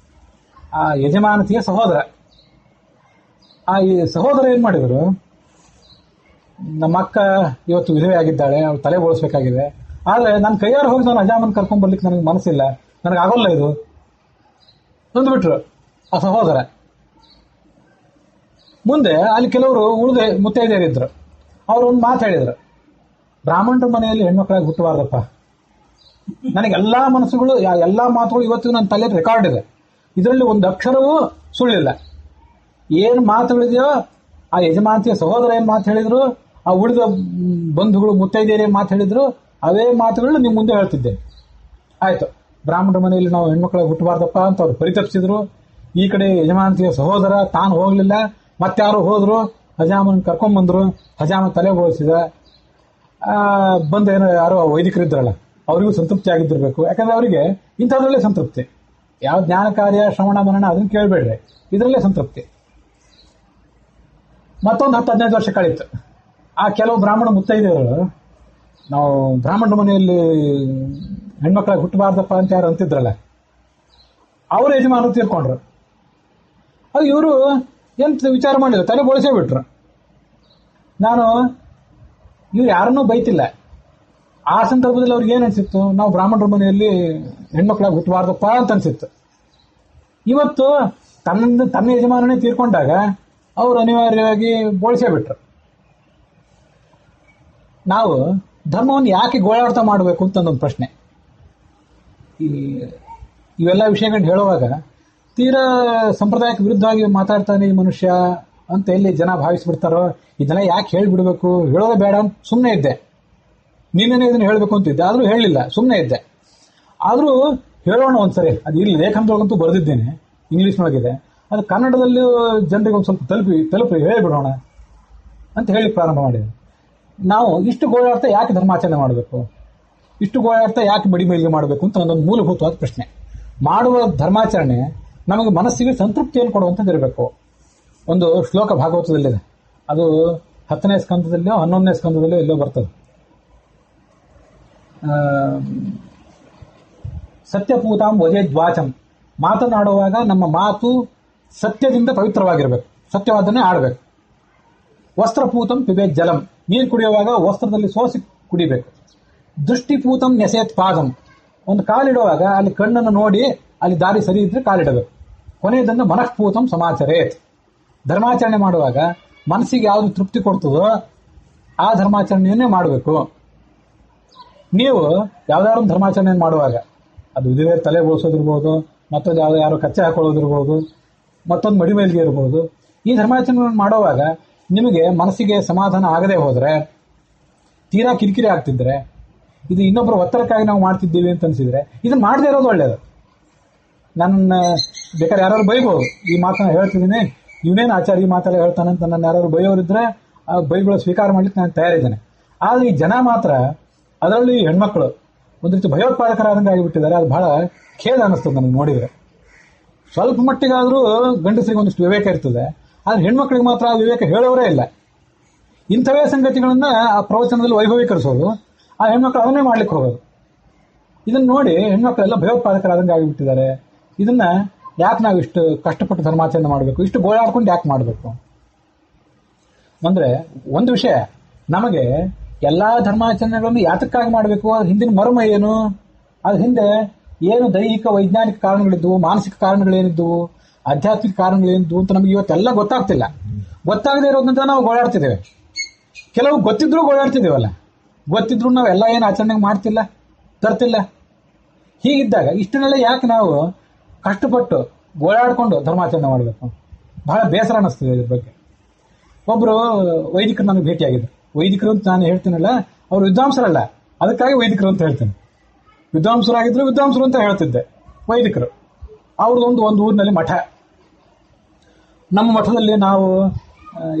Speaker 1: ಆ ಯಜಮಾನತಿಯ ಸಹೋದರ. ಈ ಸಹೋದರ ಏನು ಮಾಡಿದರು, ನಮ್ಮ ಅಕ್ಕ ಇವತ್ತು ವಿಧವೆ ಆಗಿದ್ದಾಳೆ, ಅವಳು ತಲೆ ಬೋಳಿಸ್ಬೇಕಾಗಿದೆ, ಆದರೆ ನನ್ನ ಕೈಯಾರು ಹೋಗಿ ನಾನು ಹಜಾಮನ್ ಕರ್ಕೊಂಡು ಬರ್ಲಿಕ್ಕೆ ನನಗೆ ಮನಸ್ಸಿಲ್ಲ, ನನಗೆ ಆಗೋಲ್ಲ ಇದು ಅಂದ್ಬಿಟ್ರು ಆ ಸಹೋದರ. ಮುಂದೆ ಅಲ್ಲಿ ಕೆಲವರು ಉಳಿದ ಮುತ್ತೈದೆಯರಿದ್ರು. ಅವರು ಒಂದು ಮಾತು ಹೇಳಿದ್ರು, ಬ್ರಾಹ್ಮಣರ ಮನೆಯಲ್ಲಿ ಹೆಣ್ಮಕ್ಳಾಗಿ ಹುಟ್ಟಬಾರ್ದಪ್ಪ. ನನಗೆಲ್ಲಾ ಮನಸ್ಸುಗಳು, ಎಲ್ಲಾ ಮಾತುಗಳು ಇವತ್ತು ನನ್ನ ತಲೆ ರೆಕಾರ್ಡ್ ಇದೆ. ಇದರಲ್ಲಿ ಒಂದು ಅಕ್ಷರವೂ ಸುಳ್ಳಿಲ್ಲ. ಏನು ಮಾತುಗಳಿದೆಯೋ, ಆ ಯಜಮಾನತಿಯ ಸಹೋದರ ಏನು ಮಾತು ಹೇಳಿದ್ರು ಆ ಉಳಿದ ಬಂಧುಗಳು ಮುತ್ತೈದೆಯರೇ ಮಾತು ಹೇಳಿದ್ರು ಅವೇ ಮಾತುಗಳು ನಿಮ್ಮ ಮುಂದೆ ಹೇಳ್ತಿದ್ದೆ. ಆಯ್ತು, ಬ್ರಾಹ್ಮಣರ ಮನೆಯಲ್ಲಿ ನಾವು ಹೆಣ್ಮಕ್ಳ ಹುಟ್ಟಬಾರ್ದಪ್ಪ ಅಂತ ಅವ್ರು ಪರಿತಪಿಸಿದ್ರು. ಈ ಕಡೆ ಯಜಮಾನತಿಯ ಸಹೋದರ ತಾನು ಹೋಗ್ಲಿಲ್ಲ, ಮತ್ತಾರು ಹೋದ್ರು, ಹಜಾಮನ್ ಕರ್ಕೊಂಡ್ಬಂದ್ರು. ಹಜಾಮ ತಲೆ ಬೋಳಿಸಿದ. ಬಂದ ಏನೋ ಯಾರೋ ವೈದಿಕರಿದ್ರಲ್ಲ ಅವರಿಗೂ ಸಂತೃಪ್ತಿ ಆಗಿದ್ದಿರ್ಬೇಕು. ಯಾಕಂದ್ರೆ ಅವರಿಗೆ ಇಂಥದ್ರಲ್ಲೇ ಸಂತೃಪ್ತಿ. ಯಾವ ಜ್ಞಾನ ಕಾರ್ಯ ಶ್ರವಣ ಮನನ ಅದನ್ನ ಕೇಳಬೇಡ್ರಿ, ಇದರಲ್ಲೇ ಸಂತೃಪ್ತಿ. ಮತ್ತೊಂದು 10-15 ವರ್ಷ ಕಳೀತು. ಆ ಕೆಲವು ಬ್ರಾಹ್ಮಣ ಮುತ್ತೈದೆಯರು ನಾವು ಬ್ರಾಹ್ಮಣರ ಮನೆಯಲ್ಲಿ ಹೆಣ್ಮಕ್ಳ ಹುಟ್ಟಬಾರ್ದಪ್ಪ ಅಂತ ಯಾರು ಅಂತಿದ್ರಲ್ಲ, ಅವ್ರ ಯಜಮಾನರು ತೀರ್ಕೊಂಡ್ರು. ಅದು ಇವರು ಎಂತ ವಿಚಾರ ಮಾಡಿದ್ರು, ತಲೆ ಬೋಳಿಸೇ ಬಿಟ್ರು. ನಾನು ಇವ್ರು ಯಾರನ್ನೂ ಬೈತಿಲ್ಲ. ಆ ಸಂದರ್ಭದಲ್ಲಿ ಅವ್ರಿಗೆ ಏನ್ ಅನ್ಸಿತ್ತು, ನಾವು ಬ್ರಾಹ್ಮಣರ ಮನೆಯಲ್ಲಿ ಹೆಣ್ಮಕ್ಳಾಗ ಹುಟ್ಟಬಾರ್ದಪ್ಪ ಅಂತ ಅನ್ಸಿತ್ತು. ಇವತ್ತು ತನ್ನ ಯಜಮಾನನೇ ತೀರ್ಕೊಂಡಾಗ ಅವರು ಅನಿವಾರ್ಯವಾಗಿ ಬೋಳಿಸೇ ಬಿಟ್ರು. ನಾವು ಧರ್ಮವನ್ನು ಯಾಕೆ ಗೋಳಾಟ ಮಾಡಬೇಕು ಅಂತ ಒಂದು ಪ್ರಶ್ನೆ. ಇವೆಲ್ಲ ವಿಷಯಗಳನ್ನ ಹೇಳುವಾಗ ತೀರಾ ಸಂಪ್ರದಾಯಕ್ಕೆ ವಿರುದ್ಧವಾಗಿ ಮಾತಾಡ್ತಾನೆ ಈ ಮನುಷ್ಯ ಅಂತ ಎಲ್ಲಿ ಜನ ಭಾವಿಸ್ಬಿಡ್ತಾರೋ, ಇದೆಲ್ಲ ಯಾಕೆ ಹೇಳಿಬಿಡ್ಬೇಕು, ಹೇಳೋದೇ ಬೇಡ ಅಂತ ಸುಮ್ಮನೆ ಇದ್ದೆ. ನೀನೇನೇ ಇದನ್ನ ಹೇಳಬೇಕು ಅಂತಿದ್ದೆ, ಆದರೂ ಹೇಳಲಿಲ್ಲ, ಸುಮ್ಮನೆ ಇದ್ದೆ. ಆದರೂ ಹೇಳೋಣ ಒಂದ್ಸರಿ. ಅದು ಇಲ್ಲಿ ಲೇಖನದೊಳಗಂತೂ ಬರೆದಿದ್ದೇನೆ, ಇಂಗ್ಲೀಷ್ನೊಳಗಿದೆ. ಅದು ಕನ್ನಡದಲ್ಲಿ ಜನರಿಗೆ ಒಂದು ಸ್ವಲ್ಪ ತಲುಪಿ ಹೇಳಿಬಿಡೋಣ ಅಂತ ಹೇಳಿ ಪ್ರಾರಂಭ ಮಾಡಿದೆ. ನಾವು ಇಷ್ಟು ಗೋಳಾಟ ಯಾಕೆ ಧರ್ಮಾಚರಣೆ ಮಾಡಬೇಕು, ಇಷ್ಟು ಗೋಳಾಟ ಯಾಕೆ ಬಡಿ ಮೈಲಿಗೆ ಮಾಡಬೇಕು ಅಂತ ಒಂದೊಂದು ಮೂಲಭೂತವಾದ ಪ್ರಶ್ನೆ. ಮಾಡುವ ಧರ್ಮಾಚರಣೆ ನಮಗೆ ಮನಸ್ಸಿಗೆ ಸಂತೃಪ್ತಿಯನ್ನು ಕೊಡುವಂಥದ್ದಿರಬೇಕು. ಒಂದು ಶ್ಲೋಕ ಭಾಗವತದಲ್ಲಿದೆ, ಅದು 10ನೇ ಸ್ಕಂದದಲ್ಲೋ 11ನೇ ಸ್ಕಂದದಲ್ಲೋ ಎಲ್ಲೋ ಬರ್ತದೆ. ಸತ್ಯಪೂತಾಂ ವಜೇದ್ವಾಚಂ, ಮಾತನಾಡುವಾಗ ನಮ್ಮ ಮಾತು ಸತ್ಯದಿಂದ ಪವಿತ್ರವಾಗಿರಬೇಕು, ಸತ್ಯವಾದನ್ನೇ ಆಡಬೇಕು. ವಸ್ತ್ರಪೂತಂ ಪಿಬೇತ್ ಜಲಂ, ನೀರು ಕುಡಿಯುವಾಗ ವಸ್ತ್ರದಲ್ಲಿ ಸೋಸಿ ಕುಡಿಬೇಕು. ದೃಷ್ಟಿಪೂತಂ ನೆಸೆಯತ್ ಪಾದಂ, ಒಂದು ಕಾಲಿಡುವಾಗ ಅಲ್ಲಿ ಕಣ್ಣನ್ನು ನೋಡಿ ಅಲ್ಲಿ ದಾರಿ ಸರಿ ಇದ್ರೆ ಕಾಲಿಡಬೇಕು. ಕೊನೆಯದನ್ನು ಮನಃಪೂತಂ ಸಮಾಚರೇತ್, ಧರ್ಮಾಚರಣೆ ಮಾಡುವಾಗ ಮನಸ್ಸಿಗೆ ಯಾವುದು ತೃಪ್ತಿ ಕೊಡ್ತದೋ ಆ ಧರ್ಮಾಚರಣೆಯನ್ನೇ ಮಾಡಬೇಕು. ನೀವು ಯಾವ್ದಾದ್ರು ಧರ್ಮಾಚರಣೆ ಮಾಡುವಾಗ ಅದು ವಿಧಿವೇ ತಲೆ ಬೋಳಿಸೋದಿರ್ಬೋದು, ಮತ್ತೊಂದು ಯಾರೋ ಕಚ್ಚೆ ಹಾಕೊಳ್ಳೋದಿರ್ಬೋದು, ಮತ್ತೊಂದು ಮಡಿಮೇಲಿಗೆ ಇರ್ಬೋದು. ಈ ಧರ್ಮಾಚರಣೆ ಮಾಡುವಾಗ ನಿಮಗೆ ಮನಸ್ಸಿಗೆ ಸಮಾಧಾನ ಆಗದೆ ಹೋದ್ರೆ, ತೀರಾ ಕಿರಿಕಿರಿ ಆಗ್ತಿದ್ರೆ, ಇದು ಇನ್ನೊಬ್ಬರ ಒತ್ತಡಕ್ಕಾಗಿ ನಾವು ಮಾಡ್ತಿದ್ದೀವಿ ಅಂತ ಅನ್ಸಿದ್ರೆ ಇದನ್ನ ಮಾಡದೇ ಇರೋದು ಒಳ್ಳೇದು. ನನ್ನ ಬೇಕಾದ್ರೆ ಯಾರು ಬೈಬೋದು, ಈ ಮಾತನ್ನ ಹೇಳ್ತಿದ್ದೀನಿ, ಇವನೇನು ಆಚಾರ ಈ ಮಾತೆಲ್ಲ ಹೇಳ್ತಾನೆ ಅಂತ ನನ್ನ ಯಾರು ಬೈಯೋರಿದ್ರೆ ಆ ಬೈಗಳು ಸ್ವೀಕಾರ ಮಾಡ್ಲಿಕ್ಕೆ ನಾನು ತಯಾರಿದ್ದೇನೆ. ಆದರೆ ಈ ಜನ ಮಾತ್ರ, ಅದರಲ್ಲಿ ಹೆಣ್ಮಕ್ಳು ಒಂದು ರೀತಿ ಭಯೋತ್ಪಾದಕರಾದಂಗೆ ಆಗಿಬಿಟ್ಟಿದ್ದಾರೆ. ಅದು ಬಹಳ ಖೇದ ಅನ್ನಿಸ್ತದೆ ನನಗೆ ನೋಡಿದರೆ. ಸ್ವಲ್ಪ ಮಟ್ಟಿಗಾದರೂ ಗಂಡಸರಿಗೆ ಒಂದಿಷ್ಟು ವಿವೇಕ ಇರ್ತದೆ, ಆದರೆ ಹೆಣ್ಮಕ್ಳಿಗೆ ಮಾತ್ರ ಆ ವಿವೇಕ ಹೇಳೋರೇ ಇಲ್ಲ. ಇಂಥವೇ ಸಂಗತಿಗಳನ್ನ ಆ ಪ್ರವಚನದಲ್ಲಿ ವೈಭವೀಕರಿಸೋದು, ಆ ಹೆಣ್ಮಕ್ಳು ಅವನ್ನೇ ಮಾಡ್ಲಿಕ್ಕೆ ಹೋಗೋದು. ಇದನ್ನ ನೋಡಿ ಹೆಣ್ಮಕ್ಳೆಲ್ಲ ಭಯೋತ್ಪಾದಕರಾದಂಗೆ ಆಗಿಬಿಟ್ಟಿದ್ದಾರೆ. ಇದನ್ನ ಯಾಕೆ ನಾವು ಇಷ್ಟು ಕಷ್ಟಪಟ್ಟು ಧರ್ಮಾಚರಣೆ ಮಾಡಬೇಕು, ಇಷ್ಟು ಗೋಳಾಡ್ಕೊಂಡು ಯಾಕೆ ಮಾಡಬೇಕು ಅಂದ್ರೆ, ಒಂದು ವಿಷಯ, ನಮಗೆ ಎಲ್ಲಾ ಧರ್ಮಾಚರಣೆಗಳನ್ನು ಯಾತಕ್ಕಾಗಿ ಮಾಡಬೇಕು, ಅದ್ರ ಹಿಂದಿನ ಮರ್ಮ ಏನು, ಅದ್ರ ಹಿಂದೆ ಏನು ದೈಹಿಕ ವೈಜ್ಞಾನಿಕ ಕಾರಣಗಳಿದ್ವು, ಮಾನಸಿಕ ಕಾರಣಗಳೇನಿದ್ವು, ಆಧ್ಯಾತ್ಮಿಕ ಕಾರಣಗಳೇನಿದ್ವು ಅಂತ ನಮಗೆ ಇವತ್ತೆಲ್ಲ ಗೊತ್ತಾಗ್ತಿಲ್ಲ. ಗೊತ್ತಾಗದೇ ಇರೋದ್ರಿಂದ ನಾವು ಗೋಳಾಡ್ತಿದ್ದೇವೆ. ಕೆಲವು ಗೊತ್ತಿದ್ರು ಗೋಳಾಡ್ತಿದ್ದೇವಲ್ಲ, ಗೊತ್ತಿದ್ರು ನಾವೆಲ್ಲ ಏನು ಆಚರಣೆ ಮಾಡ್ತಿಲ್ಲ, ತರ್ತಿಲ್ಲ. ಹೀಗಿದ್ದಾಗ ಇಷ್ಟನ್ನೆಲ್ಲ ಯಾಕೆ ನಾವು ಕಷ್ಟಪಟ್ಟು ಗೋಳಾಡ್ಕೊಂಡು ಧರ್ಮಾಚರಣೆ ಮಾಡಬೇಕು? ಬಹಳ ಬೇಸರ ಅನ್ನಿಸ್ತದೆ ಇದ್ರ ಬಗ್ಗೆ. ಒಬ್ರು ವೈದಿಕರು ನನಗೆ ಭೇಟಿಯಾಗಿದ್ರು. ವೈದಿಕರು ಅಂತ ನಾನು ಹೇಳ್ತೀನಲ್ಲ, ಅವರು ವಿದ್ವಾಂಸರಲ್ಲ, ಅದಕ್ಕಾಗಿ ವೈದಿಕರು ಅಂತ ಹೇಳ್ತೇನೆ. ವಿದ್ವಾಂಸರಾಗಿದ್ರು ವಿದ್ವಾಂಸರು ಅಂತ ಹೇಳ್ತಿದ್ದೆ. ವೈದಿಕರು ಅವ್ರದ್ದೊಂದು ಊರಿನಲ್ಲಿ ಮಠ. ನಮ್ಮ ಮಠದಲ್ಲಿ ನಾವು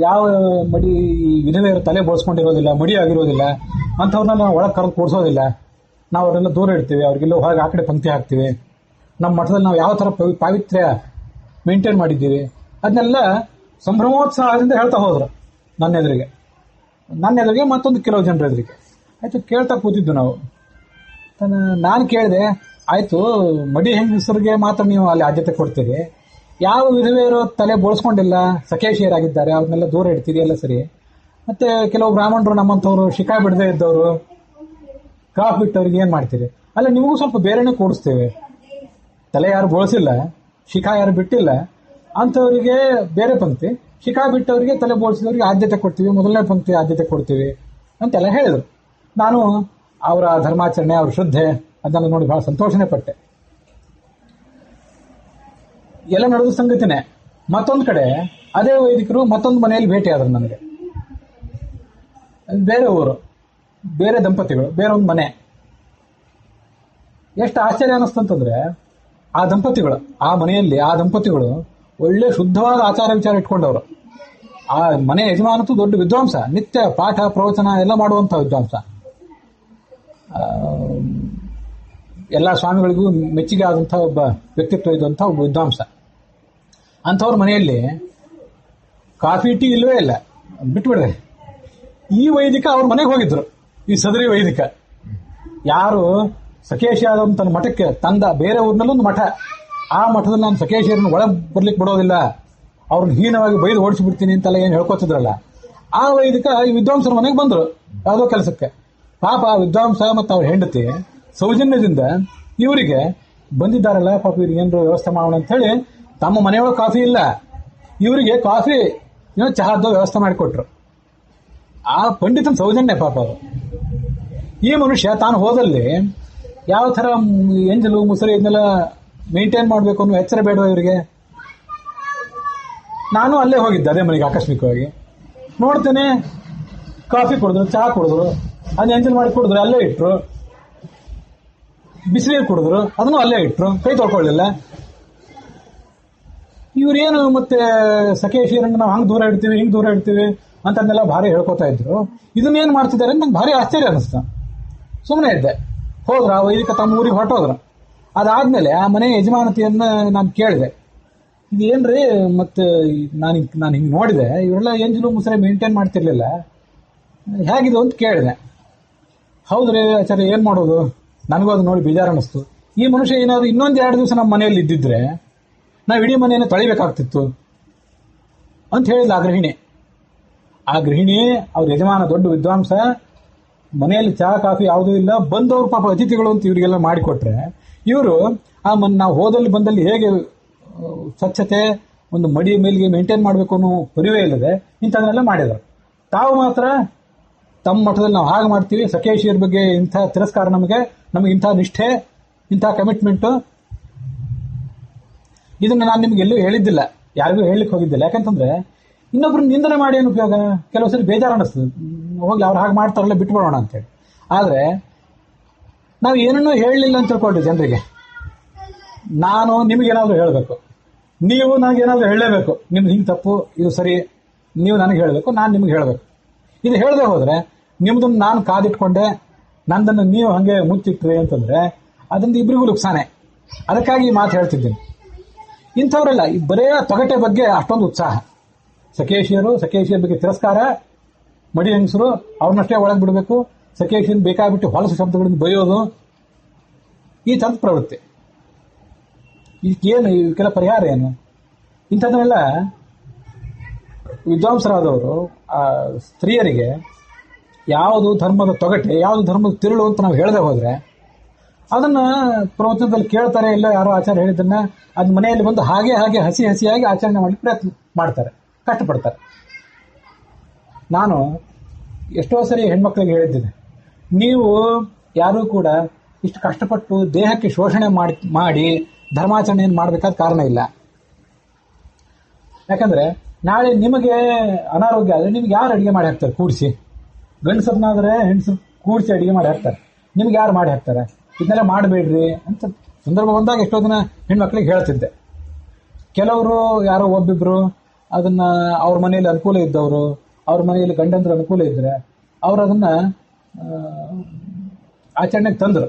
Speaker 1: ಯಾವ ಮಡಿ ವಿಧವೆಯರು ತಲೆ ಬೋಳ್ಸ್ಕೊಂಡಿರೋದಿಲ್ಲ, ಮಡಿ ಆಗಿರೋದಿಲ್ಲ, ಅಂಥವ್ರನ್ನ ನಾವು ಒಳಗೆ ಕರೆದು ಕೂಡಿಸೋದಿಲ್ಲ. ನಾವು ಅವರೆಲ್ಲ ದೂರ ಇಡ್ತೀವಿ, ಅವ್ರಿಗೆಲ್ಲ ಹೊರಗೆ ಆ ಕಡೆ ಪಂಕ್ತಿ ಹಾಕ್ತೀವಿ. ನಮ್ಮ ಮಠದಲ್ಲಿ ನಾವು ಯಾವ ಥರ ಪಾವಿತ್ರ್ಯ ಮೇಂಟೈನ್ ಮಾಡಿದ್ದೀವಿ ಅದನ್ನೆಲ್ಲ ಸಂಭ್ರಮೋತ್ಸಾಹದಿಂದ ಹೇಳ್ತಾ ಹೋದ್ರು ನನ್ನ ಎದುರಿಗೆ ಮತ್ತೊಂದು ಕೆಲವು ಜನರ ಎದುರಿಗೆ. ಆಯ್ತು, ಕೇಳ್ತಾ ಕೂತಿದ್ದು ನಾವು. ನಾನು ಕೇಳಿದೆ, ಆಯ್ತು ಮಡಿ ಹೆಂಗಸರಿಗೆ ಮಾತ್ರ ನೀವು ಅಲ್ಲಿ ಆದ್ಯತೆ ಕೊಡ್ತೀರಿ, ಯಾವ ವಿಧವೆಯರು ತಲೆ ಬೋಳ್ಸ್ಕೊಂಡಿಲ್ಲ, ಸಖೇಶಿಯರಾಗಿದ್ದಾರೆ, ಅವ್ರನ್ನೆಲ್ಲ ದೂರ ಇಡ್ತೀರಿ, ಎಲ್ಲ ಸರಿ. ಮತ್ತೆ ಕೆಲವು ಬ್ರಾಹ್ಮಣರು ನಮ್ಮಂಥವ್ರು ಶಿಖಾ ಬಿಡದೇ ಇದ್ದವರು, ಕ್ರಾಫ್ ಬಿಟ್ಟವ್ರಿಗೆ ಏನ್ ಮಾಡ್ತೀರಿ? ಅಲ್ಲ, ನಿಮಗೂ ಸ್ವಲ್ಪ ಬೇರೆನೆ ಕೂಡಿಸ್ತೇವೆ. ತಲೆ ಯಾರು ಬೋಳ್ಸಿಲ್ಲ, ಶಿಖಾ ಯಾರು ಬಿಟ್ಟಿಲ್ಲ ಅಂಥವರಿಗೆ ಬೇರೆ ಪಂಕ್ತಿ, ಶಿಖಾ ಬಿಟ್ಟವರಿಗೆ ತಲೆ ಬೋಳ್ಸಿದವರಿಗೆ ಆದ್ಯತೆ ಕೊಡ್ತೀವಿ, ಮೊದಲನೇ ಪಂಕ್ತಿ ಆದ್ಯತೆ ಕೊಡ್ತೀವಿ ಅಂತೆಲ್ಲ ಹೇಳಿದ್ರು. ನಾನು ಅವರ ಧರ್ಮಾಚರಣೆ, ಅವ್ರ ಶ್ರದ್ಧೆ ಅದನ್ನು ನೋಡಿ ಬಹಳ ಸಂತೋಷನೇ ಪಟ್ಟೆ. ಎಲ್ಲ ನಡೆದ ಸಂಗತಿನೇ. ಮತ್ತೊಂದು ಕಡೆ ಅದೇ ವೈದಿಕರು ಮತ್ತೊಂದು ಮನೆಯಲ್ಲಿ ಭೇಟಿಯಾದರು ನನಗೆ. ಬೇರೆ ಊರು, ಬೇರೆ ದಂಪತಿಗಳು, ಬೇರೆ ಒಂದು ಮನೆ. ಎಷ್ಟು ಆಶ್ಚರ್ಯ ಅನ್ನಿಸ್ತಂತಂದ್ರೆ ಆ ಮನೆಯಲ್ಲಿ ಆ ದಂಪತಿಗಳು ಒಳ್ಳೆ ಶುದ್ಧವಾದ ಆಚಾರ ವಿಚಾರ ಇಟ್ಕೊಂಡವರು. ಆ ಮನೆ ಯಜಮಾನತು ದೊಡ್ಡ ವಿದ್ವಾಂಸ, ನಿತ್ಯ ಪಾಠ ಪ್ರವಚನ ಎಲ್ಲ ಮಾಡುವಂಥ ವಿದ್ವಾಂಸ, ಎಲ್ಲ ಸ್ವಾಮಿಗಳಿಗೂ ಮೆಚ್ಚುಗೆ ಆದಂಥ ಒಬ್ಬ ವ್ಯಕ್ತಿತ್ವ ಇದ್ದಂಥ ಒಬ್ಬ ವಿದ್ವಾಂಸ. ಅಂಥವ್ರ ಮನೆಯಲ್ಲಿ ಕಾಫಿ ಟೀ ಇಲ್ಲವೇ ಇಲ್ಲ, ಬಿಟ್ಬಿಡ್ರೆ. ಈ ವೈದಿಕ ಅವ್ರ ಮನೆಗೆ ಹೋಗಿದ್ರು, ಈ ಸದರಿ ವೈದಿಕ. ಯಾರು ಸಕೇಶಿಯಾದಂಥ ಮಠಕ್ಕೆ ತಂದ, ಬೇರೆ ಊರಿನಲ್ಲೊಂದು ಮಠ, ಆ ಮಠದಲ್ಲಿ ನಾನು ಸಕೇಶಿಯರನ್ನು ಒಳಗೆ ಬರ್ಲಿಕ್ಕೆ ಬಿಡೋದಿಲ್ಲ, ಅವ್ರನ್ನ ಹೀನವಾಗಿ ಬೈದು ಓಡಿಸಿಬಿಡ್ತೀನಿ ಅಂತೆಲ್ಲ ಏನು ಹೇಳ್ಕೊತಿದ್ರಲ್ಲ, ಆ ವೈದಿಕ ಈ ವಿದ್ವಾಂಸರ ಮನೆಗೆ ಬಂದರು ಯಾವುದೋ ಕೆಲಸಕ್ಕೆ. ಪಾಪ ವಿದ್ವಾಂಸ ಮತ್ತು ಅವ್ರ ಹೆಂಡತಿ ಸೌಜನ್ಯದಿಂದ ಇವರಿಗೆ ಬಂದಿದ್ದಾರಲ್ಲ, ಪಾಪ ಇವ್ರಿಗೆ ಏನಾರು ವ್ಯವಸ್ಥೆ ಮಾಡೋಣ ಅಂತ ಹೇಳಿ ತಮ್ಮ ಮನೆಯೊಳಗೆ ಕಾಫಿ ಇಲ್ಲ, ಇವರಿಗೆ ಕಾಫಿ ಚಹಾದ ವ್ಯವಸ್ಥೆ ಮಾಡಿಕೊಟ್ರು. ಆ ಪಂಡಿತನ ಸೌಜನ್ಯ ಪಾಪ ಅದು. ಈ ಮನುಷ್ಯ ತಾನು ಹೋದಲ್ಲಿ ಯಾವ ಥರ ಎಂಜಲು ಮುಸರಿ ಇದನ್ನೆಲ್ಲ ಮೇಂಟೈನ್ ಮಾಡಬೇಕು ಅನ್ನೋ ಎಚ್ಚರ ಬೇಡವ ಇವರಿಗೆ. ನಾನು ಅಲ್ಲೇ ಹೋಗಿದ್ದೆ ಅದೇ ಮನೆಗೆ ಆಕಸ್ಮಿಕವಾಗಿ. ನೋಡ್ತೇನೆ ಕಾಫಿ ಕುಡಿದ್ರು, ಚಹಾ ಕುಡಿದ್ರು, ಅದನ್ನ ಎಂಜಲ್ ಮಾಡಿ ಕುಡಿದ್ರು, ಅಲ್ಲೇ ಇಟ್ರು. ಬಿಸಿನೀರು ಕುಡಿದ್ರು, ಅದನ್ನು ಅಲ್ಲೇ ಇಟ್ರು, ಕೈ ತೊಳ್ಕೊಳ್ಳಿಲ್ಲ. ಇವ್ರೇನು ಮತ್ತೆ ಸಕೇಶಿಯರನ್ನು ನಾವು ಹಂಗೆ ದೂರ ಇಡ್ತೀವಿ, ಹಿಂಗೆ ದೂರ ಇಡ್ತೀವಿ ಅಂತಂದೆಲ್ಲ ಭಾರಿ ಹೇಳ್ಕೊತಾ ಇದ್ರು. ಇದನ್ನೇನು ಮಾಡ್ತಿದ್ದಾರೆ ಅಂತ ನಂಗೆ ಭಾರಿ ಆಶ್ಚರ್ಯ ಅನ್ನಿಸ್ತು. ಸುಮ್ಮನೆ ಇದ್ದೆ. ಹೋದ್ರ ವೈದಿಕ ತಮ್ಮ ಊರಿಗೆ ಹೊರಟೋದ್ರು. ಅದಾದ್ಮೇಲೆ ಆ ಮನೆ ಯಜಮಾನತಿಯನ್ನ ನಾನು ಕೇಳಿದೆ, ಇದೇನ್ರಿ ಮತ್ತೆ ನಾನು ಹಿಂಗೆ ನೋಡಿದೆ, ಇವರೆಲ್ಲ ಎಂಜಲು ಮುಸರೆ ಮೇಂಟೈನ್ ಮಾಡ್ತಿರ್ಲಿಲ್ಲ, ಹೇಗಿದು ಅಂತ ಕೇಳಿದೆ. ಹೌದ್ರಿ ಆಚಾರ್ಯ, ಏನು ಮಾಡೋದು, ನನಗೂ ಅದು ನೋಡಿ ಬೇಜಾರು ಅನ್ನಿಸ್ತು. ಈ ಮನುಷ್ಯ ಏನಾದ್ರು ಇನ್ನೊಂದು 2 ದಿವಸ ನಮ್ಮ ಮನೆಯಲ್ಲಿ ಇದ್ದಿದ್ರೆ ನಾವು ಇಡೀ ಮನೆಯನ್ನು ತೊಳಿಬೇಕಾಗ್ತಿತ್ತು ಅಂತ ಹೇಳಿದ ಆ ಗೃಹಿಣಿ. ಆ ಗೃಹಿಣಿ ಅವ್ರ ಯಜಮಾನ ದೊಡ್ಡ ವಿದ್ವಾಂಸ, ಮನೆಯಲ್ಲಿ ಚಹಾ ಕಾಫಿ ಯಾವುದೂ ಇಲ್ಲ, ಬಂದವರು ಪಾಪ ಅತಿಥಿಗಳು ಅಂತ ಇವರಿಗೆಲ್ಲ ಮಾಡಿಕೊಟ್ರೆ ಇವರು ನಾವು ಹೋದಲ್ಲಿ ಬಂದಲ್ಲಿ ಹೇಗೆ ಸ್ವಚ್ಛತೆ ಒಂದು ಮಡಿ ಮೇಲಿಗೆ ಮೇಂಟೈನ್ ಮಾಡಬೇಕು ಅನ್ನೋ ಪರಿವೇ ಇಲ್ಲದೆ ಇಂಥದನ್ನೆಲ್ಲ ಮಾಡಿದರು. ತಾವು ಮಾತ್ರ ತಮ್ಮ ಮಠದಲ್ಲಿ ನಾವು ಹಾಗೆ ಮಾಡ್ತೀವಿ, ಸಕೇಶಿಯರ ಬಗ್ಗೆ ಇಂಥ ತಿರಸ್ಕಾರ, ನಮಗೆ ಇಂಥ ನಿಷ್ಠೆ, ಇಂಥ ಕಮಿಟ್ಮೆಂಟು, ಇದನ್ನು ನಾನು ನಿಮ್ಗೆ ಎಲ್ಲೂ ಹೇಳಿದ್ದಿಲ್ಲ, ಯಾರಿಗೂ ಹೇಳಲಿಕ್ಕೆ ಹೋಗಿದ್ದಿಲ್ಲ. ಯಾಕಂತಂದ್ರೆ ಇನ್ನೊಬ್ರನ್ನ ನಿಂದನೆ ಮಾಡಿ ಏನು ಉಪಯೋಗ, ಕೆಲವು ಸರಿ ಬೇಜಾರು ಅನ್ನಿಸ್ತದೆ, ಹೋಗ್ಲಿ ಅವ್ರು ಹಾಗೆ ಮಾಡ್ತಾರಲ್ಲ ಬಿಟ್ಬಿಡೋಣ ಅಂತೇಳಿ. ಆದರೆ ನಾವು ಏನನ್ನೂ ಹೇಳಲಿಲ್ಲ ಅಂತ ತಿಳ್ಕೊಳ್ರಿ ಜನರಿಗೆ. ನಾನು ನಿಮಗೇನಾದರೂ ಹೇಳಬೇಕು, ನೀವು ನನಗೇನಾದರೂ ಹೇಳಲೇಬೇಕು, ನಿಮ್ದು ಹಿಂಗೆ ತಪ್ಪು, ಇದು ಸರಿ, ನೀವು ನನಗೆ ಹೇಳಬೇಕು, ನಾನು ನಿಮ್ಗೆ ಹೇಳಬೇಕು. ಇದು ಹೇಳದೆ ಹೋದರೆ ನಿಮ್ದನ್ನು ನಾನು ಕಾದಿಟ್ಕೊಂಡೆ, ನಂದನ್ನು ನೀವು ಹಾಗೆ ಮುಚ್ಚಿಟ್ರಿ ಅಂತಂದ್ರೆ ಅದರಿಂದ ಇಬ್ಬರಿಗೂ ನುಕ್ಸಾನೆ. ಅದಕ್ಕಾಗಿ ಈ ಮಾತು ಹೇಳ್ತಿದ್ದೀನಿ. ಇಂಥವರೆಲ್ಲ ಬರೇ ತೊಗಟೆ ಬಗ್ಗೆ ಅಷ್ಟೊಂದು ಉತ್ಸಾಹ, ಸಕೇಶಿಯರ ಬಗ್ಗೆ ತಿರಸ್ಕಾರ, ಮಡಿ ಹೆಂಗಸರು ಅವ್ರನ್ನಷ್ಟೇ ಒಳಗೆ ಬಿಡಬೇಕು, ಸಕೇಶಿಯನ್ ಬೇಕಾಗ್ಬಿಟ್ಟು ಹೊಲಸು ಶಬ್ದಗಳಿಂದ ಬೈಯೋದು, ಈ ಥರದ ಪ್ರವೃತ್ತಿ. ಇದಕ್ಕೇನು, ಇವಕ್ಕೆಲ್ಲ ಪರಿಹಾರ ಏನು? ಇಂಥದ್ದನ್ನೆಲ್ಲ ವಿದ್ವಾಂಸರಾದವರು ಆ ಸ್ತ್ರೀಯರಿಗೆ ಯಾವುದು ಧರ್ಮದ ತೊಗಟೆ, ಯಾವುದು ಧರ್ಮದ ತಿರುಳು ಅಂತ ನಾವು ಹೇಳದೆ ಹೋದ್ರೆ ಅದನ್ನ ಪ್ರವಚನದಲ್ಲಿ ಕೇಳ್ತಾರೆ, ಇಲ್ಲ ಯಾರೋ ಆಚಾರ್ಯ ಹೇಳಿದ್ದನ್ನ ಅದ್ ಮನೆಯಲ್ಲಿ ಬಂದು ಹಾಗೆ ಹಸಿಯಾಗಿ ಆಚರಣೆ ಮಾಡಲಿಕ್ಕೆ ಪ್ರಯತ್ನ ಮಾಡ್ತಾರೆ, ಕಷ್ಟಪಡ್ತಾರೆ. ನಾನು ಎಷ್ಟೋ ಸರಿ ಹೆಣ್ಮಕ್ಳಿಗೆ ಹೇಳಿದ್ದೇನೆ, ನೀವು ಯಾರೂ ಕೂಡ ಇಷ್ಟು ಕಷ್ಟಪಟ್ಟು ದೇಹಕ್ಕೆ ಶೋಷಣೆ ಮಾಡಿ ಧರ್ಮಾಚರಣೆಯನ್ನು ಮಾಡಬೇಕಾದ ಕಾರಣ ಇಲ್ಲ. ಯಾಕಂದ್ರೆ ನಾಳೆ ನಿಮಗೆ ಅನಾರೋಗ್ಯ ಆದರೆ ನಿಮ್ಗೆ ಯಾರು ಅಡಿಗೆ ಮಾಡಿ ಹಾಕ್ತಾರೆ ಕೂಡಿಸಿ? ಗಂಡಸರನ್ನಾದ್ರೆ ಹೆಂಗಸರು ಕೂಡಿಸಿ ಅಡಿಗೆ ಮಾಡಿ ಹಾಕ್ತಾರೆ, ನಿಮ್ಗೆ ಯಾರು ಮಾಡಿ ಹಾಕ್ತಾರೆ? ಇದನ್ನೆಲ್ಲ ಮಾಡಬೇಡ್ರಿ ಅಂತ ಸಂದರ್ಭ ಬಂದಾಗ ಎಷ್ಟೋ ದಿನ ಹೆಣ್ಮಕ್ಳಿಗೆ ಹೇಳ್ತಿದ್ದೆ. ಕೆಲವರು ಯಾರೋ ಒಬ್ಬಿಬ್ರು ಅದನ್ನ ಅವ್ರ ಮನೆಯಲ್ಲಿ ಅನುಕೂಲ ಇದ್ದವರು, ಅವ್ರ ಮನೆಯಲ್ಲಿ ಗಂಡಂದ್ರ ಅನುಕೂಲ ಇದ್ರೆ ಅವ್ರು ಅದನ್ನ ಆಚರಣೆಗೆ ತಂದರು.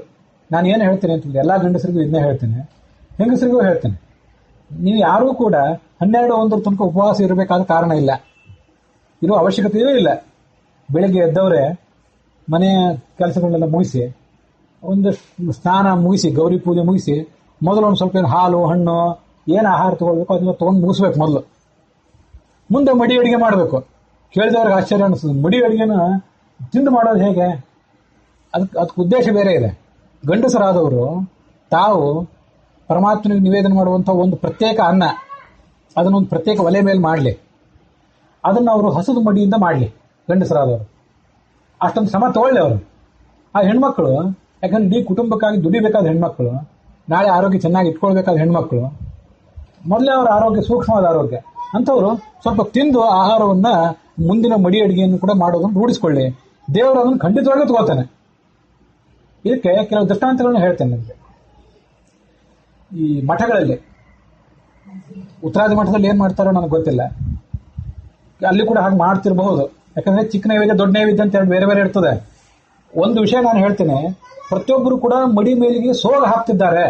Speaker 1: ನಾನು ಏನು ಹೇಳ್ತೀನಿ ಅಂತಂದ್ರೆ ಎಲ್ಲ ಗಂಡಸರಿಗೂ ಇದನ್ನೇ ಹೇಳ್ತೇನೆ, ಹೆಂಗಸರಿಗೂ ಹೇಳ್ತೇನೆ, ನೀವು ಯಾರೂ ಕೂಡ 12-1 ತನಕ ಉಪವಾಸ ಇರಬೇಕಾದ ಕಾರಣ ಇಲ್ಲ, ಇರೋ ಅವಶ್ಯಕತೆಯೂ ಇಲ್ಲ. ಬೆಳಿಗ್ಗೆ ಎದ್ದವರೇ ಮನೆಯ ಕೆಲಸಗಳನ್ನೆಲ್ಲ ಮುಗಿಸಿ, ಒಂದು ಸ್ನಾನ ಮುಗಿಸಿ, ಗೌರಿ ಪೂಜೆ ಮುಗಿಸಿ, ಮೊದಲು ಒಂದು ಸ್ವಲ್ಪ ಹಾಲು ಹಣ್ಣು ಏನು ಆಹಾರ ತಗೊಳ್ಬೇಕು ಅದನ್ನ ತೊಗೊಂಡು ಮುಗಿಸ್ಬೇಕು. ಮೊದಲು ಮುಂದೆ ಮಡಿ ಅಡಿಗೆ ಮಾಡಬೇಕು. ಕೇಳಿದವ್ರಿಗೆ ಆಶ್ಚರ್ಯ ಅನಿಸ್ತದೆ, ಮಡಿ ಅಡಿಗೆನ ತಿಂದು ಮಾಡೋದು ಹೇಗೆ? ಅದಕ್ಕೆ ಉದ್ದೇಶ ಬೇರೆ ಇದೆ. ಗಂಡಸರಾದವರು ತಾವು ಪರಮಾತ್ಮನಿಗೆ ನಿವೇದನೆ ಮಾಡುವಂಥ ಒಂದು ಪ್ರತ್ಯೇಕ ಅನ್ನ, ಅದನ್ನೊಂದು ಪ್ರತ್ಯೇಕ ಒಲೆ ಮೇಲೆ ಮಾಡಲಿ, ಅದನ್ನು ಅವರು ಹಸದು ಮಡಿಯಿಂದ ಮಾಡಲಿ. ಗಂಡಸರಾದವರು ಅಷ್ಟೊಂದು ಶ್ರಮ ತಗೊಳ್ಳಿ ಅವರು. ಆ ಹೆಣ್ಮಕ್ಳು, ಯಾಕಂದ್ರೆ ಇಡೀ ಕುಟುಂಬಕ್ಕಾಗಿ ದುಡಿಬೇಕಾದ ಹೆಣ್ಮಕ್ಳು, ನಾಳೆ ಆರೋಗ್ಯ ಚೆನ್ನಾಗಿ ಇಟ್ಕೊಳ್ಬೇಕಾದ ಹೆಣ್ಮಕ್ಳು, ಮೊದಲೇ ಅವರ ಆರೋಗ್ಯ ಸೂಕ್ಷ್ಮವಾದ ಆರೋಗ್ಯ ಅಂಥವ್ರು ಸ್ವಲ್ಪ ತಿಂದು ಆಹಾರವನ್ನು ಮುಂದಿನ ಮಡಿ ಅಡಿಗೆಯನ್ನು ಕೂಡ ಮಾಡೋದನ್ನು ರೂಢಿಸ್ಕೊಳ್ಳಿ. ದೇವರು ಅದನ್ನು ಖಂಡಿತವಾಗಿ ತಗೋತಾನೆ. ಇದಕ್ಕೆ ಕೆಲವು ದೃಷ್ಟಾಂತಗಳನ್ನು ಹೇಳ್ತೇನೆ ನಿಮಗೆ. ಈ ಮಠಗಳಲ್ಲಿ, ಉತ್ತರಾದಿ ಮಠದಲ್ಲಿ ಏನ್ ಮಾಡ್ತಾರೋ ನನಗೆ ಗೊತ್ತಿಲ್ಲ, ಅಲ್ಲಿ ಕೂಡ ಹಾಗೆ ಮಾಡ್ತಿರಬಹುದು. ಯಾಕಂದ್ರೆ ಚಿಕ್ಕ ನೈವೇದ್ಯ ದೊಡ್ಡ ನೈವೇದ್ಯ ಅಂತ ಬೇರೆ ಬೇರೆ ಇರ್ತದೆ. ಒಂದು ವಿಷಯ ನಾನು ಹೇಳ್ತೇನೆ, ಪ್ರತಿಯೊಬ್ಬರು ಕೂಡ ಮಡಿ ಮೇಲಿಗೆ ಸೋಗ ಹಾಕ್ತಿದ್ದಾರೆ.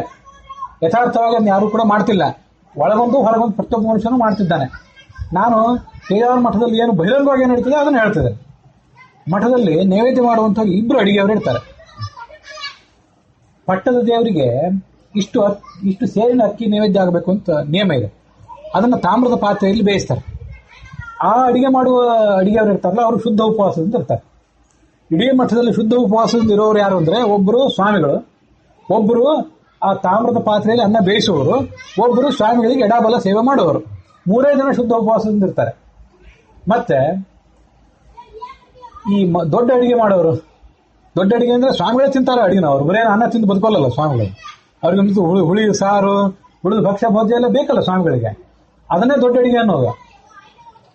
Speaker 1: ಯಥಾರ್ಥವಾಗಿ ಅದನ್ನ ಯಾರು ಕೂಡ ಮಾಡ್ತಿಲ್ಲ. ಒಳಗೊಂದು ಹೊರಗೊಂದು ಪ್ರತಿಯೊಬ್ಬ ಮನುಷ್ಯನು ಮಾಡ್ತಿದ್ದಾನೆ. ನಾನು ಕೇದಾರ ಮಠದಲ್ಲಿ ಏನು ಬಹಿರಂಗವಾಗಿ ಏನು ಹೇಳ್ತಿದೆ ಅದನ್ನು ಹೇಳ್ತಿದ್ದೆ. ಮಠದಲ್ಲಿ ನೈವೇದ್ಯ ಮಾಡುವಂಥ ಇಬ್ಬರು ಅಡಿಗೆಯವರು ಇರ್ತಾರೆ. ಪಟ್ಟದ ದೇವರಿಗೆ ಇಷ್ಟು ಸೇರಿನ ಅಕ್ಕಿ ನೈವೇದ್ಯ ಆಗಬೇಕು ಅಂತ ನಿಯಮ ಇದೆ. ಅದನ್ನು ತಾಮ್ರದ ಪಾತ್ರೆಯಲ್ಲಿ ಬೇಯಿಸ್ತಾರೆ. ಆ ಅಡಿಗೆ ಮಾಡುವ ಅಡಿಗೆಯವರು ಇರ್ತಾರಲ್ಲ, ಅವರು ಶುದ್ಧ ಉಪವಾಸದಿಂದ ಇರ್ತಾರೆ. ಇಡೀ ಮಠದಲ್ಲಿ ಶುದ್ಧ ಉಪವಾಸದಿಂದ ಇರೋರು ಯಾರು ಅಂದ್ರೆ, ಒಬ್ಬರು ಸ್ವಾಮಿಗಳು, ಒಬ್ಬರು ಆ ತಾಮ್ರದ ಪಾತ್ರೆಯಲ್ಲಿ ಅನ್ನ ಬೇಯಿಸುವವರು, ಒಬ್ಬರು ಸ್ವಾಮಿಗಳಿಗೆ ಎಡಬಲ ಸೇವೆ ಮಾಡುವವರು. 3 ಜನ ಶುದ್ಧ ಉಪವಾಸದಿಂದ ಇರ್ತಾರೆ. ಮತ್ತೆ ಈ ದೊಡ್ಡ ಅಡಿಗೆ ಮಾಡೋರು, ದೊಡ್ಡ ಅಡಿಗೆ ಅಂದ್ರೆ ಸ್ವಾಮಿಗಳೇ ತಿಂತಾರೆ ಅಡಿಗೆನ. ಅವರು ಬರೇ ಅನ್ನ ತಿಂದು ಬದುಕೋಲ್ಲ ಸ್ವಾಮಿಗಳು. ಅವ್ರಿಗೆ ಹುಳಿ ಸಾರು, ಉಳಿದ ಭಕ್ಷ್ಯ ಭೋಜ್ಯ ಎಲ್ಲ ಬೇಕಲ್ಲ ಸ್ವಾಮಿಗಳಿಗೆ. ಅದನ್ನೇ ದೊಡ್ಡ ಅಡಿಗೆ ಅನ್ನೋದು.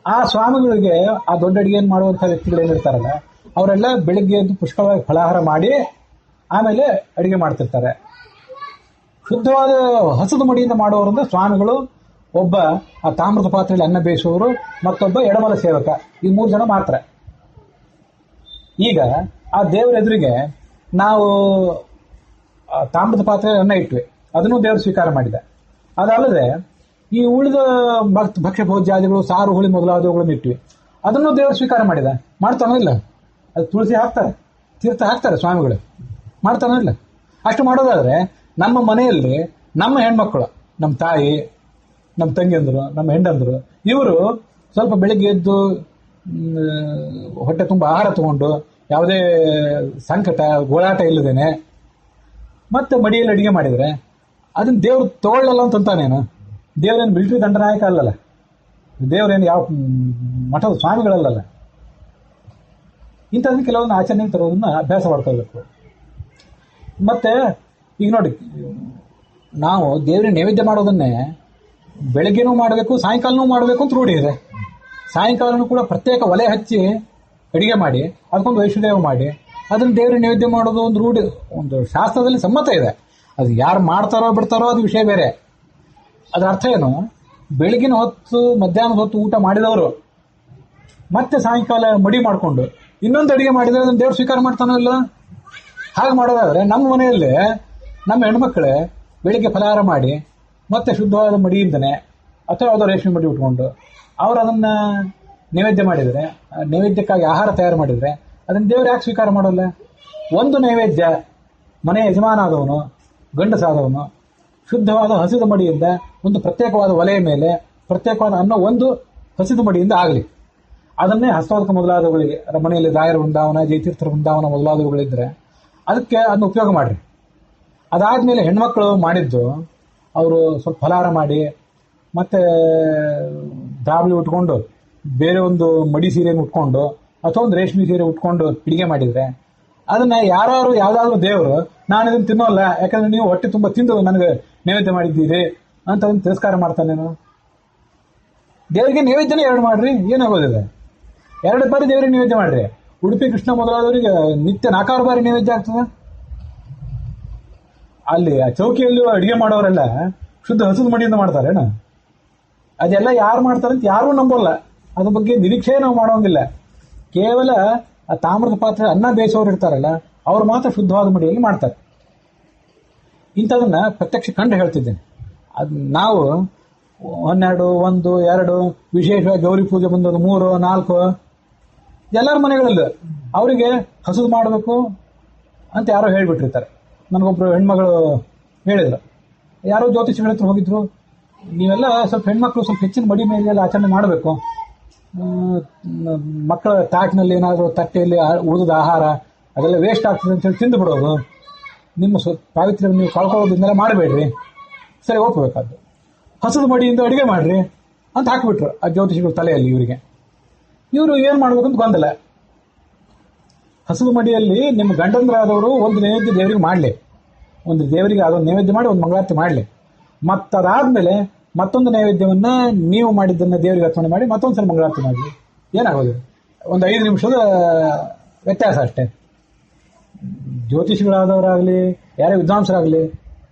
Speaker 1: ಆ ಸ್ವಾಮಿಗಳಿಗೆ ಆ ದೊಡ್ಡ ಅಡಿಗೆಯನ್ನು ಮಾಡುವಂತಹ ವ್ಯಕ್ತಿಗಳು ಏನಿರ್ತಾರಲ್ಲ, ಅವರೆಲ್ಲ ಬೆಳಿಗ್ಗೆ ಎದ್ದು ಪುಷ್ಕಳವಾಗಿ ಫಲಾಹಾರ ಮಾಡಿ ಆಮೇಲೆ ಅಡಿಗೆ ಮಾಡ್ತಿರ್ತಾರೆ. ಶುದ್ಧವಾದ ಹಸದ ಮಡಿಯಿಂದ ಮಾಡುವವರಿಂದ ಸ್ವಾಮಿಗಳು, ಒಬ್ಬ ಆ ತಾಮ್ರದ ಪಾತ್ರೆಯಲ್ಲಿ ಅನ್ನ ಬೇಯಿಸುವವರು, ಮತ್ತೊಬ್ಬ ಎಡಬಲ ಸೇವಕ, ಈ 3 ಜನ ಮಾತ್ರ. ಈಗ ಆ ದೇವರ ಎದುರಿಗೆ ನಾವು ತಾಮ್ರದ ಪಾತ್ರೆಯಲ್ಲಿ ಅನ್ನ ಇಟ್ವಿ, ಅದನ್ನು ದೇವರು ಸ್ವೀಕಾರ ಮಾಡಿದ. ಅದಲ್ಲದೆ ಈ ಉಳಿದ ಭಕ್ಷ್ಯ ಭೋಜ್ಯಾದಿಗಳು, ಸಾರು ಹುಳಿ ಮೊದಲಾದವುಗಳನ್ನು ಇಟ್ವಿ, ಅದನ್ನು ದೇವರು ಸ್ವೀಕಾರ ಮಾಡಿದ. ಮಾಡ್ತಾನೋ ಇಲ್ಲ? ಅದು ತುಳಸಿ ಹಾಕ್ತಾರೆ, ತೀರ್ಥ ಹಾಕ್ತಾರೆ ಸ್ವಾಮಿಗಳು, ಮಾಡ್ತಾನೋ ಇಲ್ಲ? ಅಷ್ಟು ಮಾಡೋದಾದ್ರೆ ನಮ್ಮ ಮನೆಯಲ್ಲಿ ನಮ್ಮ ಹೆಣ್ಮಕ್ಳು, ನಮ್ಮ ತಾಯಿ, ನಮ್ಮ ತಂಗಿಯಂದರು, ನಮ್ಮ ಹೆಂಡಂದರು, ಇವರು ಸ್ವಲ್ಪ ಬೆಳಿಗ್ಗೆ ಎದ್ದು ಹೊಟ್ಟೆ ತುಂಬ ಆಹಾರ ತಗೊಂಡು ಯಾವುದೇ ಸಂಕಟ ಗೋಳಾಟ ಇಲ್ಲದೇನೆ ಮತ್ತೆ ಮಡಿಯಲ್ಲಿ ಅಡಿಗೆ ಮಾಡಿದರೆ ಅದನ್ನ ದೇವ್ರು ತಗೊಳ್ಳಲ್ಲ ಅಂತಂತಾನೇನು? ದೇವರೇನು ಮಿಲಿಟರಿ ದಂಡನಾಯಕ ಅಲ್ಲಲ್ಲ, ದೇವರೇನು ಯಾವ ಮಠದ ಸ್ವಾಮಿಗಳಲ್ಲಲ್ಲ. ಇಂಥದನ್ನ ಕೆಲವೊಂದು ಆಚರಣೆ ತರೋದನ್ನ ಅಭ್ಯಾಸ ಮಾಡ್ಕೋಬೇಕು. ಮತ್ತೆ ಈಗ ನೋಡಿ, ನಾವು ದೇವರಿಗೆ ನೈವೇದ್ಯ ಮಾಡೋದನ್ನೇ ಬೆಳಗ್ಗೆನೂ ಮಾಡಬೇಕು, ಸಾಯಂಕಾಲನೂ ಮಾಡಬೇಕು ಅಂತ ರೂಢಿ ಇದೆ. ಸಾಯಂಕಾಲನೂ ಕೂಡ ಪ್ರತ್ಯೇಕ ಒಲೆ ಹಚ್ಚಿ ಅಡಿಗೆ ಮಾಡಿ ಅದಕ್ಕೊಂದು ವೈಷ್ಣದೇವ ಮಾಡಿ ಅದನ್ನ ದೇವರಿಗೆ ನೈವೇದ್ಯ ಮಾಡೋದು ಒಂದು ರೂಢಿ, ಒಂದು ಶಾಸ್ತ್ರದಲ್ಲಿ ಸಮ್ಮತ ಇದೆ. ಅದು ಯಾರು ಮಾಡ್ತಾರೋ ಬಿಡ್ತಾರೋ ಅದು ವಿಷಯ ಬೇರೆ. ಅದರ ಅರ್ಥ ಏನು? ಬೆಳಗಿನ ಹೊತ್ತು ಮಧ್ಯಾಹ್ನದ ಹೊತ್ತು ಊಟ ಮಾಡಿದವರು ಮತ್ತೆ ಸಾಯಂಕಾಲ ಮಡಿ ಮಾಡಿಕೊಂಡು ಇನ್ನೊಂದು ಅಡಿಗೆ ಮಾಡಿದರೆ ಅದನ್ನು ದೇವ್ರು ಸ್ವೀಕಾರ ಮಾಡ್ತಾನೋ ಇಲ್ಲ? ಹಾಗೆ ಮಾಡೋದಾದ್ರೆ ನಮ್ಮ ಮನೆಯಲ್ಲಿ ನಮ್ಮ ಹೆಣ್ಮಕ್ಳೇ ಬೆಳಿಗ್ಗೆ ಫಲಹಾರ ಮಾಡಿ ಮತ್ತೆ ಶುದ್ಧವಾದ ಮಡಿಯಿಂದನೇ ಅಥವಾ ಯಾವುದೋ ರೇಷ್ಮೆ ಮಡಿ ಉಟ್ಕೊಂಡು ಅವ್ರು ಅದನ್ನ ನೈವೇದ್ಯ ಮಾಡಿದರೆ, ನೈವೇದ್ಯಕ್ಕಾಗಿ ಆಹಾರ ತಯಾರು ಮಾಡಿದರೆ ಅದನ್ನು ದೇವ್ರು ಯಾಕೆ ಸ್ವೀಕಾರ ಮಾಡೋಲ್ಲ? ಒಂದು ನೈವೇದ್ಯ ಮನೆ ಯಜಮಾನ ಆದವನು, ಗಂಡಸಾದವನು ಶುದ್ಧವಾದ ಹಸಿದ ಮಡಿಯಿಂದ ಒಂದು ಪ್ರತ್ಯೇಕವಾದ ಒಲೆಯ ಮೇಲೆ ಪ್ರತ್ಯೇಕವಾದ ಅನ್ನ ಒಂದು ಹಸಿದ ಮಡಿಯಿಂದ ಆಗಲಿ. ಅದನ್ನೇ ಹಸ್ತೋದಕ ಮೊದಲಾದವುಗಳಿಗೆ, ಮನೆಯಲ್ಲಿ ರಾಯರ ವೃಂದಾವನ, ಜಯತೀರ್ಥರ ವೃಂದಾವನ ಮೊದಲಾದವುಗಳಿದ್ರೆ ಅದಕ್ಕೆ ಅದನ್ನ ಉಪಯೋಗ ಮಾಡಿರಿ. ಅದಾದ್ಮೇಲೆ ಹೆಣ್ಮಕ್ಳು ಮಾಡಿದ್ದು ಅವರು ಸ್ವಲ್ಪ ಫಲಹಾರ ಮಾಡಿ ಮತ್ತೆ ದಾಬಳಿ ಉಟ್ಕೊಂಡು ಬೇರೆ ಒಂದು ಮಡಿ ಸೀರೆಯನ್ನು ಉಟ್ಕೊಂಡು ಅಥವಾ ಒಂದು ರೇಷ್ಮೆ ಸೀರೆ ಉಟ್ಕೊಂಡು ಅಡಿಗೆ ಮಾಡಿದ್ರೆ ಅದನ್ನ ಯಾರು ಯಾವ್ದಾದ್ರು ದೇವರು ನಾನು ಇದನ್ನು ತಿನ್ನೋಲ್ಲ, ಯಾಕಂದ್ರೆ ನೀವು ಹೊಟ್ಟೆ ತುಂಬ ತಿಂದು ನನಗೆ ನೈವೇದ್ಯ ಮಾಡಿದ್ದೀರಿ ಅಂತ ಅದನ್ನು ತಿರಸ್ಕಾರ ಮಾಡ್ತಾನೇನು? ದೇವರಿಗೆ ನೈವೇದ್ಯನೇ 2 ಮಾಡ್ರಿ, ಏನಾಗೋದಿದೆ. 2 ಬಾರಿ ದೇವರಿಗೆ ನೈವೇದ್ಯ ಮಾಡ್ರಿ. ಉಡುಪಿ ಕೃಷ್ಣ ಮೊದಲಾದವರಿಗೆ ನಿತ್ಯ 4 ಬಾರಿ ನೈವೇದ್ಯ ಆಗ್ತದೆ. ಅಲ್ಲಿ ಆ ಚೌಕಿಯಲ್ಲಿ ಅಡಿಗೆ ಮಾಡೋರೆಲ್ಲ ಶುದ್ಧ ಹಸಿದ ಮಡಿಯಿಂದ ಮಾಡ್ತಾರೇನ? ಅದೆಲ್ಲ ಯಾರು ಮಾಡ್ತಾರೆ ಅಂತ ಯಾರೂ ನಂಬೋಲ್ಲ. ಅದ್ರ ಬಗ್ಗೆ ನಿರೀಕ್ಷೆ ನಾವು ಮಾಡೋಂಗಿಲ್ಲ. ಕೇವಲ ಆ ತಾಮ್ರದ ಪಾತ್ರೆ ಅನ್ನ ಬೇಯಿಸೋರು ಇರ್ತಾರಲ್ಲ, ಅವ್ರು ಮಾತ್ರ ಶುದ್ಧವಾದ ಮಡಿಯಲ್ಲಿ ಮಾಡ್ತಾರೆ. ಇಂಥದನ್ನ ಪ್ರತ್ಯಕ್ಷ ಕಂಡು ಹೇಳ್ತಿದ್ದೇನೆ. ಅದು ನಾವು 12, 1, 2 ವಿಶೇಷವಾಗಿ ಗೌರಿ ಪೂಜೆ ಬಂದದ್ದು 3, 4 ಎಲ್ಲರ ಮನೆಗಳಲ್ಲಿ ಅವರಿಗೆ ಹಸುದು ಮಾಡಬೇಕು ಅಂತ ಯಾರೋ ಹೇಳ್ಬಿಟ್ಟಿರ್ತಾರೆ. ನನಗೊಬ್ರು ಹೆಣ್ಮಗಳು ಹೇಳಿದ್ರು, ಯಾರೋ ಜ್ಯೋತಿಷಿಗಳ ಹತ್ರ ಹೋಗಿದ್ರು, ನೀವೆಲ್ಲ ಸ್ವಲ್ಪ ಹೆಣ್ಮಕ್ಳು ಸ್ವಲ್ಪ ಹೆಚ್ಚಿನ ಮಡಿ ಮೇಲೆ ಆಚರಣೆ ಮಾಡಬೇಕು, ಮಕ್ಕಳ ತಾಟಿನಲ್ಲಿ ಏನಾದರೂ ತಟ್ಟೆಯಲ್ಲಿ ಉಳಿದ ಆಹಾರ ಅದೆಲ್ಲ ವೇಸ್ಟ್ ಆಗ್ತದೆ ಅಂತೇಳಿ ತಿಂದು ಬಿಡೋದು, ನಿಮ್ಮ ಪಾವಿತ್ರ್ಯ ನೀವು ಕಳ್ಕೊಳ್ಳೋದ್ರಿಂದೆಲ್ಲ ಮಾಡಬೇಡ್ರಿ. ಸರಿ, ಒಪ್ಪಬೇಕಾದ್ದು. ಹಸದ ಮಡಿಯಿಂದ ಅಡಿಗೆ ಮಾಡ್ರಿ ಅಂತ ಹಾಕಿಬಿಟ್ರು ಆ ಜ್ಯೋತಿಷಿಗಳ ತಲೆಯಲ್ಲಿ. ಇವರು ಏನು ಮಾಡ್ಬೇಕಂತ ಗೊಂದಲ. ಹಸದ ಮಡಿಯಲ್ಲಿ ನಿಮ್ಮ ಗಂಡಂದ್ರಾದವರು ಒಂದು ನೈವೇದ್ಯ ದೇವರಿಗೆ ಮಾಡಲಿ, ಒಂದು ದೇವರಿಗೆ ಅದೊಂದು ನೈವೇದ್ಯ ಮಾಡಿ ಒಂದು ಮಂಗಳಾರತಿ ಮಾಡಲಿ, ಮತ್ತದಾದ್ಮೇಲೆ ಮತ್ತೊಂದು ನೈವೇದ್ಯವನ್ನ ನೀವು ಮಾಡಿದ್ದನ್ನ ದೇವರಿಗೆ ಅರ್ಪಣೆ ಮಾಡಿ ಮತ್ತೊಂದು ಸಲ ಮಂಗಳಾರತಿ ಮಾಡಲಿ. ಏನಾಗೋದು? ಒಂದು 5 ನಿಮಿಷದ ವ್ಯತ್ಯಾಸ ಅಷ್ಟೇ. ಜ್ಯೋತಿಷಿಗಳಾದವರಾಗಲಿ ಯಾರೇ ವಿದ್ವಾಂಸರಾಗಲಿ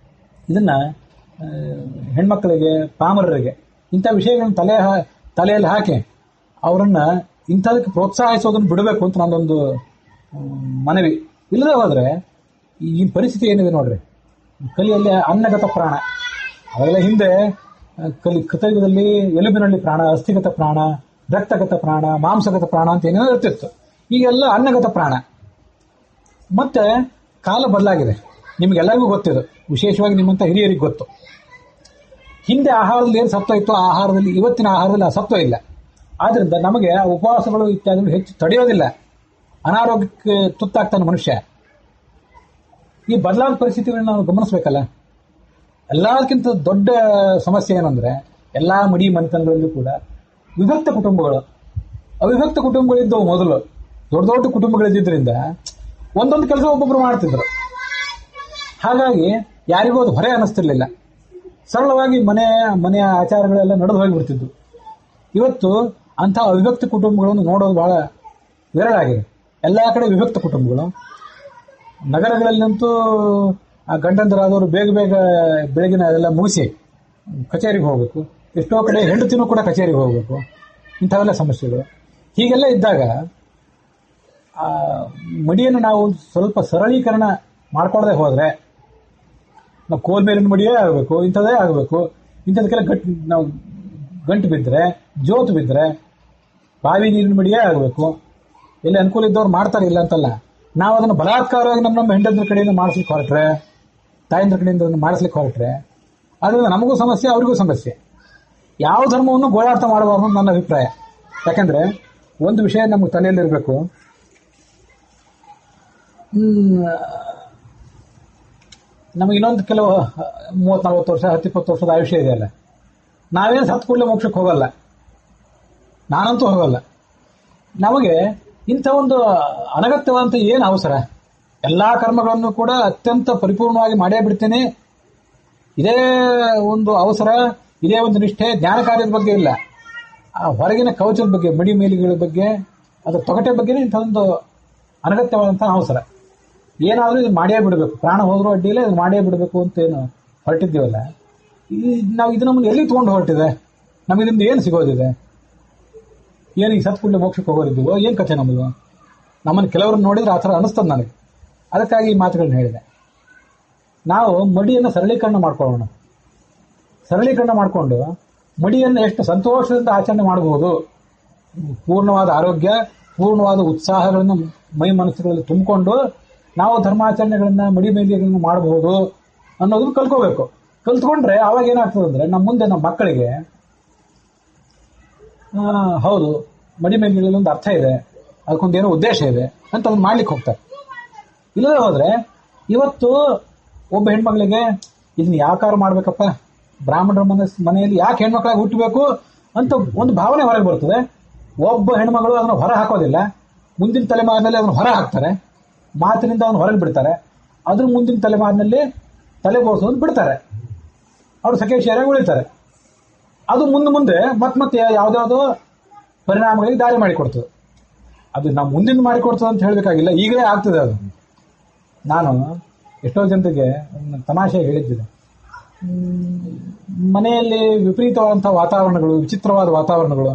Speaker 1: ಇದನ್ನ ಹೆಣ್ಮಕ್ಳಿಗೆ ಪಾಮರರಿಗೆ ಇಂಥ ವಿಷಯಗಳನ್ನ ತಲೆಯಲ್ಲಿ ಹಾಕಿ ಅವರನ್ನ ಇಂಥದಕ್ಕೆ ಪ್ರೋತ್ಸಾಹಿಸೋದನ್ನು ಬಿಡಬೇಕು ಅಂತ ನನ್ನೊಂದು ಮನವಿ. ಇಲ್ಲದೆ ಹೋದ್ರೆ ಈ ಪರಿಸ್ಥಿತಿ ಏನಿದೆ ನೋಡ್ರಿ, ಕಲಿಯಲ್ಲಿ ಅನ್ನಗತ ಪ್ರಾಣ, ಅವೆಲ್ಲ ಹಿಂದೆ ಕೃತಯುಗದಲ್ಲಿ ಎಲುಬಿನಲ್ಲಿ ಪ್ರಾಣ, ಅಸ್ಥಿಗತ ಪ್ರಾಣ, ರಕ್ತಗತ ಪ್ರಾಣ, ಮಾಂಸಗತ ಪ್ರಾಣ ಅಂತ ಏನೇನೋ ಇರ್ತಿತ್ತು. ಈಗೆಲ್ಲ ಅನ್ನಗತ ಪ್ರಾಣ. ಮತ್ತೆ ಕಾಲ ಬದಲಾಗಿದೆ, ನಿಮ್ಗೆಲ್ಲರಿಗೂ ಗೊತ್ತಿದೆ, ವಿಶೇಷವಾಗಿ ನಿಮ್ಮಂತ ಹಿರಿಯರಿಗೆ ಗೊತ್ತು. ಹಿಂದೆ ಆಹಾರದಲ್ಲಿ ಏನು ಸತ್ವ ಇತ್ತು, ಆ ಆಹಾರದಲ್ಲಿ ಇವತ್ತಿನ ಆಹಾರದಲ್ಲಿ ಆ ಸತ್ವ ಇಲ್ಲ. ಆದ್ರಿಂದ ನಮಗೆ ಉಪವಾಸಗಳು ಇತ್ಯಾದಿಗಳು ಹೆಚ್ಚು ತಡೆಯೋದಿಲ್ಲ, ಅನಾರೋಗ್ಯಕ್ಕೆ ತುತ್ತಾಗ್ತಾನೆ ಮನುಷ್ಯ. ಈ ಬದಲಾದ ಪರಿಸ್ಥಿತಿಗಳನ್ನ ನಾವು ಗಮನಿಸಬೇಕಲ್ಲ. ಎಲ್ಲದಕ್ಕಿಂತ ದೊಡ್ಡ ಸಮಸ್ಯೆ ಏನಂದ್ರೆ ಎಲ್ಲಾ ಮಡಿ ಮನೆತನಗಳಲ್ಲೂ ಕೂಡ ವಿಭಕ್ತ ಕುಟುಂಬಗಳು, ಅವಿಭಕ್ತ ಕುಟುಂಬಗಳಿದ್ದವು ಮೊದಲು. ದೊಡ್ಡ ದೊಡ್ಡ ಕುಟುಂಬಗಳಿದ್ದರಿಂದ ಒಂದೊಂದು ಕೆಲಸ ಒಬ್ಬೊಬ್ರು ಮಾಡ್ತಿದ್ರು. ಹಾಗಾಗಿ ಯಾರಿಗೂ ಅದು ಹೊರೆ ಅನ್ನಿಸ್ತಿರ್ಲಿಲ್ಲ. ಸರಳವಾಗಿ ಮನೆಯ ಆಚಾರಗಳೆಲ್ಲ ನಡೆದು ಹೋಗಿಬಿಡ್ತಿದ್ವು. ಇವತ್ತು ಅಂಥ ಅವಿಭಕ್ತ ಕುಟುಂಬಗಳನ್ನು ನೋಡೋದು ಬಹಳ ವಿರಳ ಆಗಿದೆ. ಎಲ್ಲ ಕಡೆ ವಿಭಕ್ತ ಕುಟುಂಬಗಳು. ನಗರಗಳಲ್ಲಂತೂ ಆ ಗಂಡಂದರಾದವರು ಬೇಗ ಬೇಗ ಬೆಳಗಿನ ಅದೆಲ್ಲ ಮುಗಿಸಿ ಕಚೇರಿಗೆ ಹೋಗಬೇಕು. ಎಷ್ಟೋ ಕಡೆ ಹೆಂಡತಿನೂ ಕೂಡ ಕಚೇರಿಗೆ ಹೋಗಬೇಕು. ಇಂಥವೆಲ್ಲ ಸಮಸ್ಯೆಗಳು. ಹೀಗೆಲ್ಲ ಇದ್ದಾಗ ಆ ಮಡಿಯನ್ನು ನಾವು ಸ್ವಲ್ಪ ಸರಳೀಕರಣ ಮಾಡ್ಕೊಳ್ಳದೆ ಹೋದ್ರೆ, ನಾವು ಕೋಲ್ ಮೇಲಿನ ಮಡಿಯೇ ಆಗಬೇಕು, ಇಂಥದ್ದೇ ಆಗಬೇಕು, ಇಂಥದಕ್ಕೆಲ್ಲ ನಾವು ಗಂಟು ಬಿದ್ದರೆ, ಜೋತು ಬಿದ್ದರೆ ಬಾವಿ ನೀರಿನ ಮಡಿಯೇ ಆಗಬೇಕು. ಎಲ್ಲಿ ಅನುಕೂಲ ಇದ್ದವ್ರು ಮಾಡ್ತಾರೆ, ಇಲ್ಲ ಅಂತಲ್ಲ. ನಾವು ಅದನ್ನು ಬಲಾತ್ಕಾರವಾಗಿ ನಮ್ಮ ಹೆಂಡದ್ರ ಕಡೆಯಿಂದ ಮಾಡಿಸ್ಲಿಕ್ಕೆ ಹೊರಟ್ರೆ, ತಾಯಿಂದ್ರ ಕಡೆಯಿಂದ ಮಾಡಿಸ್ಲಿಕ್ಕೆ ಹೊರಟ್ರೆ ಅದರಿಂದ ನಮಗೂ ಸಮಸ್ಯೆ, ಅವರಿಗೂ ಸಮಸ್ಯೆ. ಯಾವ ಧರ್ಮವನ್ನು ಗೋಳಾಟ ಮಾಡಬಾರ್ದು ನನ್ನ ಅಭಿಪ್ರಾಯ. ಯಾಕಂದ್ರೆ ಒಂದು ವಿಷಯ ನಮಗೆ ತಲೆಯಲ್ಲಿರಬೇಕು, ನಮಗೆ ಇನ್ನೊಂದು ಕೆಲವು 30-40 ವರ್ಷ 10-20 ವರ್ಷದ ಆಯುಷ್ಯ ಇದೆಯಲ್ಲ, ನಾವೇನು ಸತ್ತು ಕೂಡಲೇ ಮೋಕ್ಷಕ್ಕೆ ಹೋಗಲ್ಲ, ನಾನಂತೂ ಹೋಗಲ್ಲ. ನಮಗೆ ಇಂಥ ಒಂದು ಅನಗತ್ಯವಾದಂಥ ಏನು ಅವಸರ? ಎಲ್ಲಾ ಕರ್ಮಗಳನ್ನು ಕೂಡ ಅತ್ಯಂತ ಪರಿಪೂರ್ಣವಾಗಿ ಮಾಡೇ ಬಿಡ್ತೇನೆ, ಇದೇ ಒಂದು ಅವಸರ, ಇದೇ ಒಂದು ನಿಷ್ಠೆ, ಜ್ಞಾನ ಕಾರ್ಯದ ಬಗ್ಗೆ ಇಲ್ಲ. ಆ ಹೊರಗಿನ ಕವಚದ ಬಗ್ಗೆ, ಮಡಿ ಮೇಲಿಗಳ ಬಗ್ಗೆ, ಅದರ ತೊಗಟೆ ಬಗ್ಗೆನೇ ಇಂಥ ಒಂದು ಅನಗತ್ಯವಾದಂತಹ ಅವಸರ. ಏನಾದರೂ ಇದು ಮಾಡೇ ಬಿಡಬೇಕು, ಪ್ರಾಣ ಹೋದ್ರೂ ಅಡ್ಡಿಲ್ಲ, ಇದು ಮಾಡೇ ಬಿಡಬೇಕು ಅಂತ ಏನು ಹೊರಟಿದ್ದೀವಲ್ಲ, ನಾವು ಇದು ನಮ್ಮನ್ನು ಎಲ್ಲಿ ತಗೊಂಡು ಹೊರಟಿದೆ? ನಮಗಿಂದ ಏನು ಸಿಗೋದಿದೆ? ಏನು ಈ ಸತ್ಕೂಡಲೇ ಮೋಕ್ಷಕ್ಕೆ ಹೋಗೋರಿದ್ದೀವೋ ಏನು ಕಥೆ ನಮ್ಮದು? ನಮ್ಮನ್ನು ಕೆಲವ್ರನ್ನ ನೋಡಿದ್ರೆ ಆ ಥರ ಅನಿಸ್ತದೆ ನನಗೆ. ಅದಕ್ಕಾಗಿ ಈ ಮಾತುಗಳನ್ನ ಹೇಳಿದೆ. ನಾವು ಮಡಿಯನ್ನು ಸರಳೀಕರಣ ಮಾಡ್ಕೊಳ್ಳೋಣ. ಸರಳೀಕರಣ ಮಾಡಿಕೊಂಡು ಮಡಿಯನ್ನು ಎಷ್ಟು ಸಂತೋಷದಿಂದ ಆಚರಣೆ ಮಾಡಬಹುದು, ಪೂರ್ಣವಾದ ಆರೋಗ್ಯ, ಪೂರ್ಣವಾದ ಉತ್ಸಾಹಗಳನ್ನು ಮೈ ಮನಸ್ಸುಗಳಲ್ಲಿ ತುಂಬಿಕೊಂಡು ನಾವು ಧರ್ಮಾಚರಣೆಗಳನ್ನ, ಮಡಿ ಮೇಲಿಗಳನ್ನು ಮಾಡಬಹುದು ಅನ್ನೋದನ್ನು ಕಲ್ಕೋಬೇಕು. ಕಲ್ತ್ಕೊಂಡ್ರೆ ಆವಾಗ ಏನಾಗ್ತದೆ ಅಂದ್ರೆ ನಮ್ಮ ಮುಂದೆ ನಮ್ಮ ಮಕ್ಕಳಿಗೆ ಹೌದು ಮಡಿ ಮೇಲಿಗಳಲ್ಲಿ ಒಂದು ಅರ್ಥ ಇದೆ, ಅದಕ್ಕೊಂದೇನೋ ಉದ್ದೇಶ ಇದೆ ಅಂತ ಅದನ್ನ ಮಾಡ್ಲಿಕ್ಕೆ ಹೋಗ್ತಾರೆ. ಇಲ್ಲದೆ ಹೋದ್ರೆ ಇವತ್ತು ಒಬ್ಬ ಹೆಣ್ಮಕ್ಳಿಗೆ ಇದನ್ನ ಯಾಕಾರ ಮಾಡ್ಬೇಕಪ್ಪ, ಬ್ರಾಹ್ಮಣರ ಮನೆಯಲ್ಲಿ ಯಾಕೆ ಹೆಣ್ಮಕ್ಳಾಗಿ ಹುಟ್ಟಬೇಕು ಅಂತ ಒಂದು ಭಾವನೆ ಹೊರಗೆ ಬರ್ತದೆ. ಒಬ್ಬ ಹೆಣ್ಮಗಳು ಅದನ್ನು ಹೊರ ಹಾಕೋದಿಲ್ಲ, ಮುಂದಿನ ತಲೆಮಾರಿನಲ್ಲಿ ಅದನ್ನು ಹೊರ ಹಾಕ್ತಾರೆ, ಮಾತಿನಿಂದ ಅದನ್ನು ಹೊರಗೆ ಬಿಡ್ತಾರೆ. ಅದ್ರ ಮುಂದಿನ ತಲೆಮಾರಿನಲ್ಲಿ ತಲೆ ಬೋಸೋದು ಬಿಡ್ತಾರೆ, ಅವರು ಸಕೇಶಿಯರಾಗಿ ಉಳಿತಾರೆ. ಅದು ಮುಂದೆ ಮತ್ತೆ ಯಾವ್ದಾವುದೋ ಪರಿಣಾಮಗಳಿಗೆ ದಾರಿ ಮಾಡಿಕೊಡ್ತದೆ. ಅದು ನಾವು ಮುಂದಿನ ಮಾಡಿಕೊಡ್ತದೆ ಅಂತ ಹೇಳಬೇಕಾಗಿಲ್ಲ, ಈಗಲೇ ಆಗ್ತದೆ ಅದು. ನಾನು ಎಷ್ಟೋ ಜನರಿಗೆ ತಮಾಷೆ ಹೇಳಿದ್ದಿದೆ, ಮನೆಯಲ್ಲಿ ವಿಪರೀತವಾದಂಥ ವಾತಾವರಣಗಳು, ವಿಚಿತ್ರವಾದ ವಾತಾವರಣಗಳು,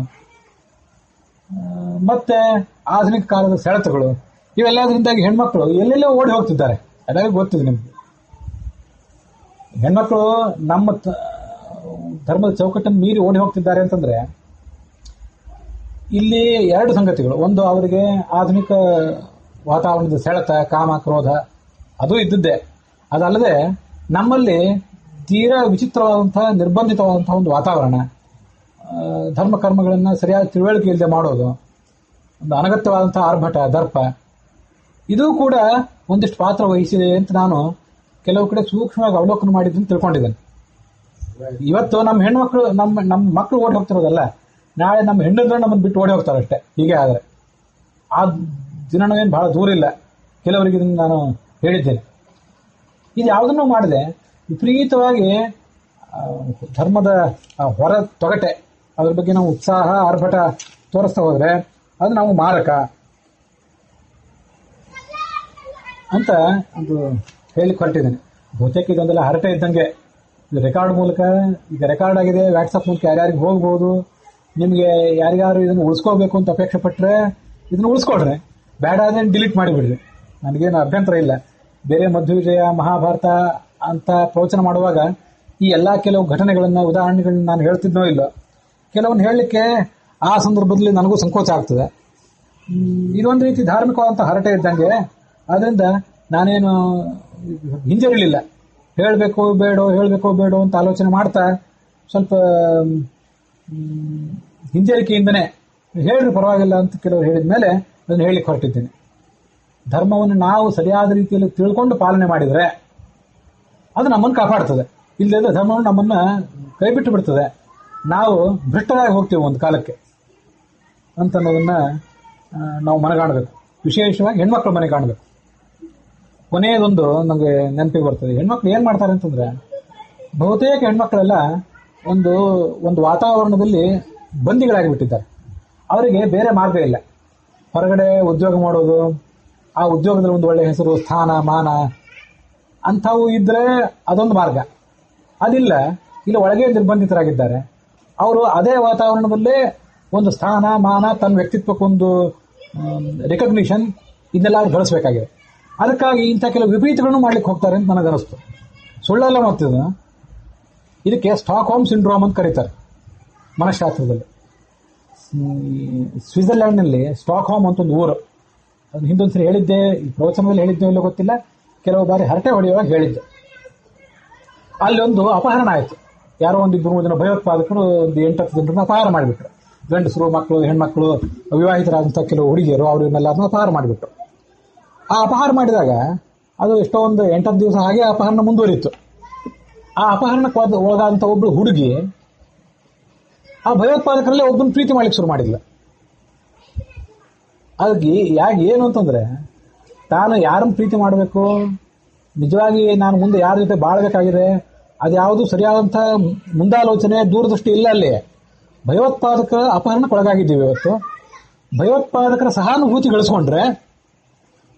Speaker 1: ಮತ್ತೆ ಆಧುನಿಕ ಕಾಲದ ಸೆಳೆತಗಳು, ಇವೆಲ್ಲದರಿಂದಾಗಿ ಹೆಣ್ಮಕ್ಳು ಎಲ್ಲೆಲ್ಲೋ ಓಡಿ ಹೋಗ್ತಿದ್ದಾರೆ. ಎಲ್ಲರಿಗೂ ಗೊತ್ತಿದೆ ನಿಮ್ಗೆ. ಹೆಣ್ಮಕ್ಳು ನಮ್ಮ ಧರ್ಮದ ಚೌಕಟ್ಟನ್ನು ಮೀರಿ ಓಡಿ ಹೋಗ್ತಿದ್ದಾರೆ ಅಂತಂದ್ರೆ ಇಲ್ಲಿ ಎರಡು ಸಂಗತಿಗಳು. ಒಂದು, ಅವರಿಗೆ ಆಧುನಿಕ ವಾತಾವರಣದ ಸೆಳೆತ, ಕಾಮ, ಕ್ರೋಧ ಅದು ಇದ್ದದ್ದೇ. ಅದಲ್ಲದೆ ನಮ್ಮಲ್ಲಿ ತೀರಾ ವಿಚಿತ್ರವಾದಂತಹ, ನಿರ್ಬಂಧಿತವಾದಂತಹ ಒಂದು ವಾತಾವರಣ, ಧರ್ಮ ಕರ್ಮಗಳನ್ನು ಸರಿಯಾದ ತಿಳುವಳಿಕೆ ಇಲ್ಲದೆ ಮಾಡೋದು, ಒಂದು ಅನಗತ್ಯವಾದಂತಹ ಆರ್ಭಟ, ದರ್ಪ, ಇದು ಕೂಡ ಒಂದಿಷ್ಟು ಪಾತ್ರ ವಹಿಸಿದೆ ಅಂತ ನಾನು ಕೆಲವು ಕಡೆ ಸೂಕ್ಷ್ಮವಾಗಿ ಅವಲೋಕನ ಮಾಡಿದ್ದೀನಿ, ತಿಳ್ಕೊಂಡಿದ್ದೇನೆ. ಇವತ್ತು ನಮ್ಮ ಹೆಣ್ಮಕ್ಳು, ನಮ್ಮ ಮಕ್ಕಳು ಓಡಿ ಹೋಗ್ತಿರೋದಲ್ಲ, ನಾಳೆ ನಮ್ಮ ಹೆಣ್ಣಂದ್ರೆ ನಮ್ಮನ್ನು ಬಿಟ್ಟು ಓಡಿ ಹೋಗ್ತಾರೆ ಅಷ್ಟೇ. ಹೀಗೆ ಆದರೆ ಆ ದಿನ ಏನು ಬಹಳ ದೂರ ಇಲ್ಲ. ಕೆಲವರಿಗೆ ಇದನ್ನು ನಾನು ಹೇಳಿದ್ದೇನೆ. ಇದು ಯಾವುದನ್ನು ಮಾಡದೆ ವಿಪರೀತವಾಗಿ ಧರ್ಮದ ಹೊರ ತೊಗಟೆ, ಅದ್ರ ಬಗ್ಗೆ ನಾವು ಉತ್ಸಾಹ, ಆರ್ಭಟ ತೋರಿಸ್ತಾ ಹೋದ್ರೆ ಅದು ನಾವು ಮಾರಕ. ಅಂತ ಒಂದು ಹೇಳಿಕ್ಕೆ ಹೊರಟಿದ್ದೇನೆ. ಬಹುತೇಕ ಇದೊಂದೆಲ್ಲ ಹರಟೆ ಇದ್ದಂಗೆ. ಇದು ರೆಕಾರ್ಡ್ ಮೂಲಕ, ಈಗ ರೆಕಾರ್ಡ್ ಆಗಿದೆ, ವಾಟ್ಸಪ್ ಮೂಲಕ ಯಾರ್ಯಾರಿಗೆ ಹೋಗ್ಬೋದು. ನಿಮಗೆ ಯಾರ್ಯಾರು ಇದನ್ನು ಉಳಿಸ್ಕೋಬೇಕು ಅಂತ ಅಪೇಕ್ಷೆ ಪಟ್ಟರೆ ಇದನ್ನು ಉಳಿಸ್ಕೊಡ್ರೆ, ಬೇಡ ಅದನ್ನು ಡಿಲೀಟ್ ಮಾಡಿಬಿಡ್ರಿ, ನನಗೇನು ಅಭ್ಯಂತರ ಇಲ್ಲ. ಬೇರೆ ಮಧ್ವವಿಜಯ, ಮಹಾಭಾರತ ಅಂತ ಪ್ರವಚನ ಮಾಡುವಾಗ ಈ ಎಲ್ಲ ಕೆಲವು ಘಟನೆಗಳನ್ನು, ಉದಾಹರಣೆಗಳನ್ನ ನಾನು ಹೇಳ್ತಿದ್ನೋ ಇಲ್ಲ, ಕೆಲವೊಂದು ಹೇಳಲಿಕ್ಕೆ ಆ ಸಂದರ್ಭದಲ್ಲಿ ನನಗೂ ಸಂಕೋಚ ಆಗ್ತದೆ. ಇದೊಂದು ರೀತಿ ಧಾರ್ಮಿಕವಾದಂಥ ಹರಟೆ ಇದ್ದಂಗೆ. ಆದ್ದರಿಂದ ನಾನೇನು ಹಿಂಜರಿಲಿಲ್ಲ. ಹೇಳಬೇಕೋ ಬೇಡೋ ಅಂತ ಆಲೋಚನೆ ಮಾಡ್ತಾ ಸ್ವಲ್ಪ ಹಿಂಜರಿಕೆಯಿಂದನೇ ಹೇಳ್ರಿ ಪರವಾಗಿಲ್ಲ ಅಂತ ಕೆಲವರು ಹೇಳಿದ ಮೇಲೆ ಅದನ್ನು ಹೇಳಲಿಕ್ಕೆ ಹೊರಟಿದ್ದೇನೆ. ಧರ್ಮವನ್ನು ನಾವು ಸರಿಯಾದ ರೀತಿಯಲ್ಲಿ ತಿಳ್ಕೊಂಡು ಪಾಲನೆ ಮಾಡಿದರೆ ಅದು ನಮ್ಮನ್ನು ಕಾಪಾಡ್ತದೆ. ಇಲ್ಲದೆ ಧರ್ಮವನ್ನು ನಮ್ಮನ್ನು ಕೈ ಬಿಟ್ಟು ಬಿಡ್ತದೆ. ನಾವು ಭ್ರಷ್ಟರಾಗಿ ಹೋಗ್ತೀವಿ ಒಂದು ಕಾಲಕ್ಕೆ ಅಂತ ಅನ್ನೋದನ್ನು ನಾವು ಮನಗಾಣಬೇಕು. ವಿಶೇಷವಾಗಿ ಹೆಣ್ಮಕ್ಳು ಮನೆ ಕಾಣಬೇಕು. ಕೊನೆಯದೊಂದು ನನಗೆ ನೆನಪಿಗೆ ಬರ್ತದೆ. ಹೆಣ್ಮಕ್ಳು ಏನು ಮಾಡ್ತಾರೆ ಅಂತಂದ್ರೆ, ಬಹುತೇಕ ಹೆಣ್ಮಕ್ಳೆಲ್ಲ ಒಂದು ವಾತಾವರಣದಲ್ಲಿ ಬಂದಿಗಳಾಗಿಬಿಟ್ಟಿದ್ದಾರೆ. ಅವರಿಗೆ ಬೇರೆ ಮಾರ್ಗ ಇಲ್ಲ. ಹೊರಗಡೆ ಉದ್ಯೋಗ ಮಾಡೋದು, ಆ ಉದ್ಯೋಗದಲ್ಲಿ ಒಂದು ಒಳ್ಳೆಯ ಹೆಸರು, ಸ್ಥಾನ, ಮಾನ ಅಂಥವು ಇದ್ದರೆ ಅದೊಂದು ಮಾರ್ಗ. ಅದಿಲ್ಲ, ಇಲ್ಲಿ ಒಳಗೆ ನಿರ್ಬಂಧಿತರಾಗಿದ್ದಾರೆ. ಅವರು ಅದೇ ವಾತಾವರಣದಲ್ಲೇ ಒಂದು ಸ್ಥಾನ, ಮಾನ, ತನ್ನ ವ್ಯಕ್ತಿತ್ವಕ್ಕೊಂದು ರೆಕಗ್ನಿಷನ್ ಇದನ್ನೆಲ್ಲ ಅವ್ರು ಗಳಿಸಬೇಕಾಗಿದೆ. ಅದಕ್ಕಾಗಿ ಇಂಥ ಕೆಲವು ವಿಪರೀತಗಳನ್ನು ಮಾಡ್ಲಿಕ್ಕೆ ಹೋಗ್ತಾರೆ ಅಂತ ನನಗನ್ನಿಸ್ತು. ಸುಳ್ಳೆಲ್ಲ ಮಾಡ್ತಿದ್ದು. ಇದಕ್ಕೆ ಸ್ಟಾಕ್ ಹೋಮ್ ಸಿಂಡ್ರೋಮ್ ಅಂತ ಕರೀತಾರೆ ಮನಃಶಾಸ್ತ್ರದಲ್ಲಿ. ಸ್ವಿಟ್ಜರ್ಲ್ಯಾಂಡ್ನಲ್ಲಿ ಸ್ಟಾಕ್ ಹೋಮ್ ಅಂತ ಒಂದು ಊರು. ಅದನ್ನು ಹಿಂದೊಂದ್ಸರಿ ಹೇಳಿದ್ದೆ, ಈ ಪ್ರವಚನದಲ್ಲಿ ಹೇಳಿದ್ದೆ ಇಲ್ಲೋ ಗೊತ್ತಿಲ್ಲ, ಕೆಲವು ಬಾರಿ ಹರಟೆ ಹೊಡೆಯುವಾಗ ಹೇಳಿದ್ದೆ. ಅಲ್ಲೊಂದು ಅಪಹರಣ ಆಯಿತು. ಯಾರೋ ಒಂದು 2-3 ಜನ ಭಯೋತ್ಪಾದಕರು ಒಂದು 8-10 ಜನರನ್ನು ಅಪಹಾರ ಮಾಡಿಬಿಟ್ರು. ಗಂಡಸರು, ಮಕ್ಕಳು, ಹೆಣ್ಮಕ್ಳು, ವಿವಾಹಿತರಾದಂಥ ಕೆಲವು ಹುಡುಗಿಯರು, ಅವರನ್ನೆಲ್ಲರನ್ನು ಅಪಹಾರ ಮಾಡಿಬಿಟ್ರು. ಆ ಅಪಹಾರ ಮಾಡಿದಾಗ ಅದು ಎಷ್ಟೋ ಒಂದು 8-10 ದಿವಸ ಹಾಗೆ ಅಪಹರಣ ಮುಂದುವರಿಯಿತು. ಆ ಅಪಹರಣಕ್ಕೆ ಒಳಗಾದಂಥ ಒಬ್ಬಳು ಹುಡುಗಿ ಆ ಭಯೋತ್ಪಾದಕರಲ್ಲೇ ಒಬ್ಬನ ಪ್ರೀತಿ ಮಾಡ್ಲಿಕ್ಕೆ ಶುರು ಮಾಡಿಲ್ಲ. ಅದಕ್ಕೆ ಏನು ಅಂತಂದ್ರೆ, ತಾನು ಯಾರನ್ನು ಪ್ರೀತಿ ಮಾಡಬೇಕು, ನಿಜವಾಗಿ ನಾನು ಮುಂದೆ ಯಾರ ಜೊತೆ ಬಾಳ್ಬೇಕಾಗಿದೆ, ಅದ್ಯಾವುದು ಸರಿಯಾದಂಥ ಮುಂದಾಲೋಚನೆ, ದೂರದೃಷ್ಟಿ ಇಲ್ಲ. ಅಲ್ಲಿ ಭಯೋತ್ಪಾದಕರ ಅಪಹರಣಕ್ಕೆ ಒಳಗಾಗಿದ್ದೀವಿ. ಇವತ್ತು ಭಯೋತ್ಪಾದಕರ ಸಹಾನುಭೂತಿ ಗಳಿಸ್ಕೊಂಡ್ರೆ,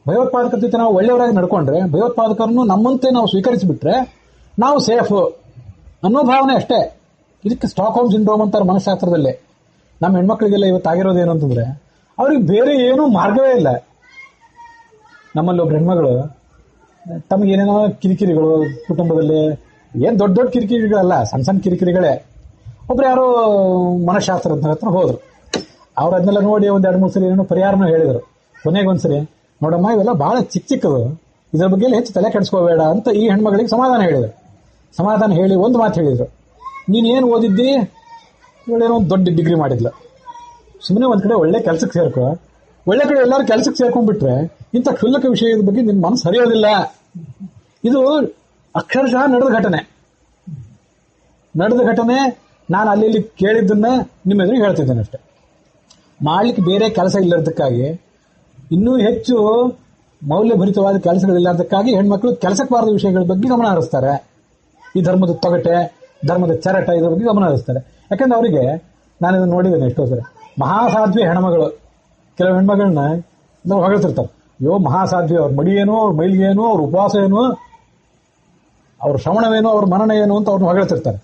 Speaker 1: ಭಯೋತ್ಪಾದಕರ ಜೊತೆ ನಾವು ಒಳ್ಳೆಯವರಾಗಿ ನಡ್ಕೊಂಡ್ರೆ, ಭಯೋತ್ಪಾದಕರನ್ನು ನಮ್ಮಂತೆ ನಾವು ಸ್ವೀಕರಿಸಿಬಿಟ್ರೆ ನಾವು ಸೇಫು ಅನ್ನೋ ಭಾವನೆ ಅಷ್ಟೇ. ಇದಕ್ಕೆ ಸ್ಟಾಕ್ ಹೋಮ್ ಸಿಂಡ್ರೋಮ್ ಅಂತಾರೆ ಮನಃಶಾಸ್ತ್ರದಲ್ಲಿ. ನಮ್ಮ ಹೆಣ್ಮಕ್ಳಿಗೆಲ್ಲ ಇವತ್ತಾಗಿರೋದೇನು ಅಂತಂದ್ರೆ, ಅವ್ರಿಗೆ ಬೇರೆ ಏನೂ ಮಾರ್ಗವೇ ಇಲ್ಲ. ನಮ್ಮಲ್ಲಿ ಒಬ್ರು ಹೆಣ್ಮಗಳು ತಮಗೇನೇನೋ ಕಿರಿಕಿರಿಗಳು ಕುಟುಂಬದಲ್ಲಿ, ಏನು ದೊಡ್ಡ ದೊಡ್ಡ ಕಿರಿಕಿರಿಗಳಲ್ಲ, ಸಣ್ಣ ಸಣ್ಣ ಕಿರಿಕಿರಿಗಳೇ. ಒಬ್ರು ಯಾರೋ ಮನಃಶಾಸ್ತ್ರದ ಹತ್ರ ಹೋದ್ರು. ಅವ್ರು ಅದನ್ನೆಲ್ಲ ನೋಡಿ 1-2-3 ಸರಿ ಏನೋ ಪರಿಹಾರನೂ ಹೇಳಿದರು. ಕೊನೆಗೊಂದ್ಸರಿ, ನೋಡಮ್ಮ ಇವೆಲ್ಲ ಬಹಳ ಚಿಕ್ಕದು, ಇದ್ರ ಬಗ್ಗೆ ಹೆಚ್ಚು ತಲೆ ಕೆಡಿಸ್ಕೋಬೇಡ ಅಂತ ಈ ಹೆಣ್ಮಗಳಿಗೆ ಸಮಾಧಾನ ಹೇಳಿದರು. ಸಮಾಧಾನ ಹೇಳಿ ಒಂದು ಮಾತು ಹೇಳಿದರು, ನೀನೇನು ಓದಿದ್ದಿ? ಇವಳೇನೋ ಒಂದು ದೊಡ್ಡ ಡಿಗ್ರಿ ಮಾಡಿದ್ಲು. ಸುಮ್ಮನೆ ಒಂದು ಕಡೆ ಒಳ್ಳೆ ಕೆಲಸಕ್ಕೆ ಸೇರ್ಕೊ. ಒಳ್ಳೆ ಕಡೆ ಎಲ್ಲರೂ ಕೆಲಸಕ್ಕೆ ಸೇರ್ಕೊಂಡ್ಬಿಟ್ರೆ ಇಂಥ ಕ್ಷುಲ್ಲಕ ವಿಷಯದ ಬಗ್ಗೆ ನಿನ್ನ ಮನಸ್ಸು ಹರಿಯೋದಿಲ್ಲ. ಇದು ಅಕ್ಷರಶಃ ನಡೆದ ಘಟನೆ. ನಾನು ಅಲ್ಲಿ ಕೇಳಿದ್ದನ್ನ ನಿಮ್ಮ ಎದುರಿಗೆ ಹೇಳ್ತಿದ್ದೇನೆ ಅಷ್ಟೆ. ಮಾಡ್ಲಿಕ್ಕೆ ಬೇರೆ ಕೆಲಸ ಇಲ್ಲದಕ್ಕಾಗಿ, ಇನ್ನೂ ಹೆಚ್ಚು ಮೌಲ್ಯಭರಿತವಾದ ಕೆಲಸಗಳಿಲ್ಲದಕ್ಕಾಗಿ ಹೆಣ್ಮಕ್ಳು ಕೆಲಸಕ್ಕೆ ಬಾರದ ವಿಷಯಗಳ ಬಗ್ಗೆ ಗಮನ ಹರಿಸ್ತಾರೆ. ಈ ಧರ್ಮದ ತೊಗಟೆ, ಧರ್ಮದ ಚರಟ, ಇದ್ರ ಬಗ್ಗೆ ಗಮನ ಹರಿಸ್ತಾರೆ. ಯಾಕಂದ್ರೆ ಅವರಿಗೆ, ನಾನು ಇದನ್ನು ನೋಡಿದ್ದೇನೆ ಎಷ್ಟೋ ಸರಿ, ಮಹಾಸಾಧ್ವಿ ಹೆಣ್ಮಗಳು ಕೆಲವು ಹೆಣ್ಮಗಳನ್ನ ನಾವು ಹೊಗಳ್ತಿರ್ತಾರೆ. ಅಯ್ಯೋ ಮಹಾಸಾಧ್ವಿ, ಅವ್ರ ಮಡಿ ಏನು, ಅವ್ರ ಮೈಲಿಗೆ ಏನು, ಅವ್ರ ಉಪವಾಸ ಏನು, ಅವ್ರ ಶ್ರವಣವೇನು, ಅವ್ರ ಮನನ ಏನು ಅಂತ ಅವ್ರನ್ನ ಹೊಗಳ್ತಿರ್ತಾರೆ.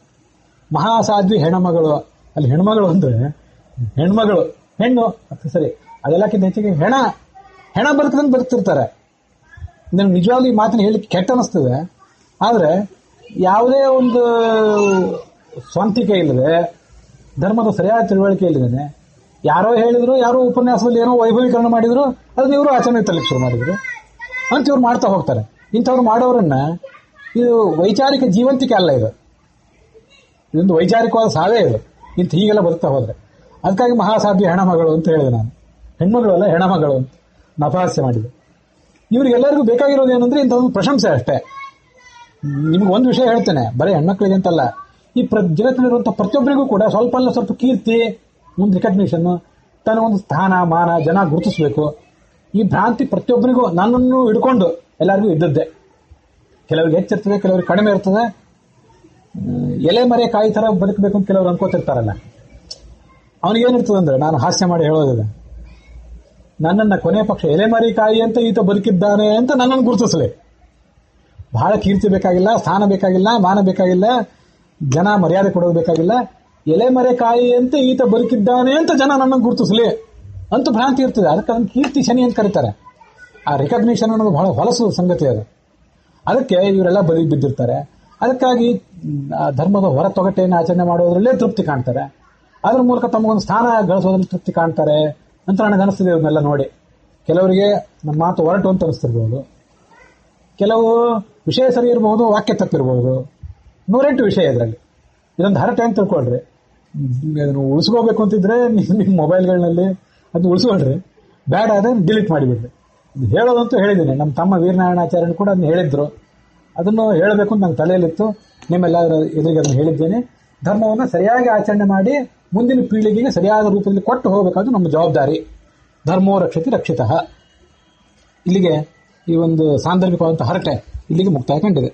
Speaker 1: ಮಹಾಸಾಧ್ವಿ ಹೆಣ್ಮಗಳು. ಅಲ್ಲಿ ಹೆಣ್ಮಗಳು ಅಂದ್ರೆ ಹೆಣ್ಣು ಸರಿ, ಅದೆಲ್ಲಕ್ಕಿಂತ ಹೆಚ್ಚಿಗೆ ಹೆಣ ಬದುಕ್ತಿರ್ತಾರೆ. ನನಗೆ ನಿಜವಾಗ್ಲೂ ಈ ಮಾತಿನ ಹೇಳಿ ಕೆಟ್ಟ ಅನಿಸ್ತದೆ. ಆದರೆ ಯಾವುದೇ ಒಂದು ಸ್ವಂತಿಕೆ ಇಲ್ಲದೆ, ಧರ್ಮದ ಸರಿಯಾದ ತಿಳುವಳಿಕೆ ಇಲ್ಲದೇನೆ, ಯಾರೋ ಹೇಳಿದ್ರು, ಯಾರೋ ಉಪನ್ಯಾಸದಲ್ಲಿ ಏನೋ ವೈಭವೀಕರಣ ಮಾಡಿದ್ರು, ಅದನ್ನ ಇವರು ಆಚರಣೆ ತರಲಿಕ್ಕೆ ಶುರು ಮಾಡಿದ್ರು ಅಂತ ಇವ್ರು ಮಾಡ್ತಾ ಹೋಗ್ತಾರೆ. ಇಂಥವ್ರು ಮಾಡೋರನ್ನ, ಇದು ವೈಚಾರಿಕ ಜೀವಂತಿಕೆ ಅಲ್ಲ, ಇದೊಂದು ವೈಚಾರಿಕವಾದ ಸಾವೇ ಇದು. ಇಂಥ ಹೀಗೆಲ್ಲ ಬದುಕ್ತಾ ಹೋದ್ರೆ. ಅದಕ್ಕಾಗಿ ಮಹಾಸಾಧ್ಯ ಹೆಣಮಗಳು ಅಂತ ಹೇಳಿದೆ ನಾನು. ಹೆಣ್ಮಗಳು ಅಲ್ಲ, ಹೆಣಮಗಳು ಅಂತ ಅಪಹಾಸ್ಯ ಮಾಡಿದೆ. ಇವರಿಗೆಲ್ಲರಿಗೂ ಬೇಕಾಗಿರೋದು ಏನಂದ್ರೆ ಇಂಥದೊಂದು ಪ್ರಶಂಸೆ ಅಷ್ಟೇ. ನಿಮ್ಗೆ ಒಂದು ವಿಷಯ ಹೇಳ್ತೇನೆ, ಬರೀ ಹೆಣ್ಮಕ್ಳಿಗೆ ಅಂತಲ್ಲ, ಈ ಜಗತ್ತಿನಲ್ಲಿರುವಂಥ ಪ್ರತಿಯೊಬ್ಬರಿಗೂ ಕೂಡ ಸ್ವಲ್ಪ ಕೀರ್ತಿ, ಒಂದು ರಿಕಗ್ನಿಷನ್, ತನ್ನ ಒಂದು ಸ್ಥಾನ, ಮಾನ, ಜನ ಗುರುತಿಸಬೇಕು. ಈ ಭ್ರಾಂತಿ ಪ್ರತಿಯೊಬ್ಬರಿಗೂ, ನನ್ನನ್ನು ಹಿಡ್ಕೊಂಡು ಎಲ್ಲರಿಗೂ ಇದ್ದದ್ದೇ. ಕೆಲವರಿಗೆ ಹೆಚ್ಚಿರ್ತದೆ, ಕೆಲವರಿಗೆ ಕಡಿಮೆ ಇರ್ತದೆ. ಎಲೆ ಮರೆ ಕಾಯಿ ಥರ ಬದುಕಬೇಕು ಅಂತ ಕೆಲವರು ಅನ್ಕೋತಿರ್ತಾರಲ್ಲ, ಅವನಿಗೇನಿರ್ತದೆ ಅಂದ್ರೆ, ನಾನು ಹಾಸ್ಯ ಮಾಡಿ ಹೇಳೋದಿದೆ, ನನ್ನನ್ನು ಕೊನೆ ಪಕ್ಷ ಎಲೆಮರಿಕಾಯಿ ಅಂತ ಈತ ಬದುಕಿದ್ದಾನೆ ಅಂತ ನನ್ನನ್ನು ಗುರುತಿಸಲಿ. ಬಹಳ ಕೀರ್ತಿ ಬೇಕಾಗಿಲ್ಲ, ಸ್ಥಾನ ಬೇಕಾಗಿಲ್ಲ, ಮಾನ ಬೇಕಾಗಿಲ್ಲ, ಜನ ಮರ್ಯಾದೆ ಕೊಡೋದು ಬೇಕಾಗಿಲ್ಲ. ಎಲೆಮರೆಕಾಯಿ ಅಂತ ಈತ ಬದುಕಿದ್ದಾನೆ ಅಂತ ಜನ ನನ್ನನ್ನು ಗುರುತಿಸಲಿ ಅಂತ ಭ್ರಾಂತಿ ಇರ್ತದೆ. ಅದಕ್ಕೆ ಅದನ್ನು ಕೀರ್ತಿ ಶನಿ ಅಂತ ಕರೀತಾರೆ. ಆ ರೆಕಗ್ನಿಷನ್ ಅನ್ನೋದು ಬಹಳ ಹೊಲಸು ಸಂಗತಿ ಅದು. ಅದಕ್ಕೆ ಇವರೆಲ್ಲ ಬಲಿ ಬಿದ್ದಿರ್ತಾರೆ. ಅದಕ್ಕಾಗಿ ಧರ್ಮದ ಹೊರ ತೊಗಟೆಯನ್ನು ಆಚರಣೆ ಮಾಡೋದ್ರಲ್ಲೇ ತೃಪ್ತಿ ಕಾಣ್ತಾರೆ. ಅದ್ರ ಮೂಲಕ ತಮಗೊಂದು ಸ್ಥಾನ ಗಳಿಸೋದ್ರಲ್ಲಿ ತೃಪ್ತಿ ಕಾಣ್ತಾರೆ ಅಂತ ನನಗೆ ಅನಿಸ್ತದೆ. ಇವನ್ನೆಲ್ಲ ನೋಡಿ ಕೆಲವರಿಗೆ ನಮ್ಮ ಮಾತು ಹೊರಟು ಅಂತ ಅನಿಸ್ತಿರ್ಬೋದು, ಕೆಲವು ವಿಷಯ ಸರಿ ಇರಬಹುದು, ವಾಕ್ಯ ತಪ್ಪಿರ್ಬೋದು. 108 ವಿಷಯ ಇದರಲ್ಲಿ. ಇದೊಂದು ಹರಟೆ ಅಂತ ತಿಳ್ಕೊಳ್ರಿ. ಅದನ್ನು ಉಳಿಸ್ಕೋಬೇಕು ಅಂತಿದ್ರೆ ನಿಮ್ಮ ಮೊಬೈಲ್ಗಳಲ್ಲಿ ಅದನ್ನು ಉಳಿಸ್ಕೊಳ್ರಿ, ಬೇಡ ಅದನ್ನು ಡಿಲೀಟ್ ಮಾಡಿಬಿಡ್ರಿ. ಹೇಳೋದಂತೂ ಹೇಳಿದ್ದೀನಿ. ನಮ್ಮ ತಮ್ಮ ವೀರನಾರಾಯಣಾಚಾರ್ಯರು ಕೂಡ ಅದನ್ನು ಹೇಳಿದ್ರು. ಅದನ್ನು ಹೇಳಬೇಕು ಅಂತ ನನ್ನ ತಲೆಯಲ್ಲಿತ್ತು. ನಿಮ್ಮೆಲ್ಲರ ಎದುರಿಗೆ ಅದನ್ನು ಹೇಳಿದ್ದೇನೆ. ಧರ್ಮವನ್ನು ಸರಿಯಾಗಿ ಆಚರಣೆ ಮಾಡಿ ಮುಂದಿನ ಪೀಳಿಗೆಗೆ ಸರಿಯಾದ ರೂಪದಲ್ಲಿ ಕೊಟ್ಟು ಹೋಗಬೇಕಾದ್ರು ನಮ್ಮ ಜವಾಬ್ದಾರಿ. ಧರ್ಮೋ ರಕ್ಷತಿ ರಕ್ಷಿತಃ. ಇಲ್ಲಿಗೆ ಈ ಒಂದು ಸಾಂದರ್ಭಿಕವಾದಂಥ ಹರಟೆ ಇಲ್ಲಿಗೆ ಮುಕ್ತಾಯ ಕಂಡಿದೆ.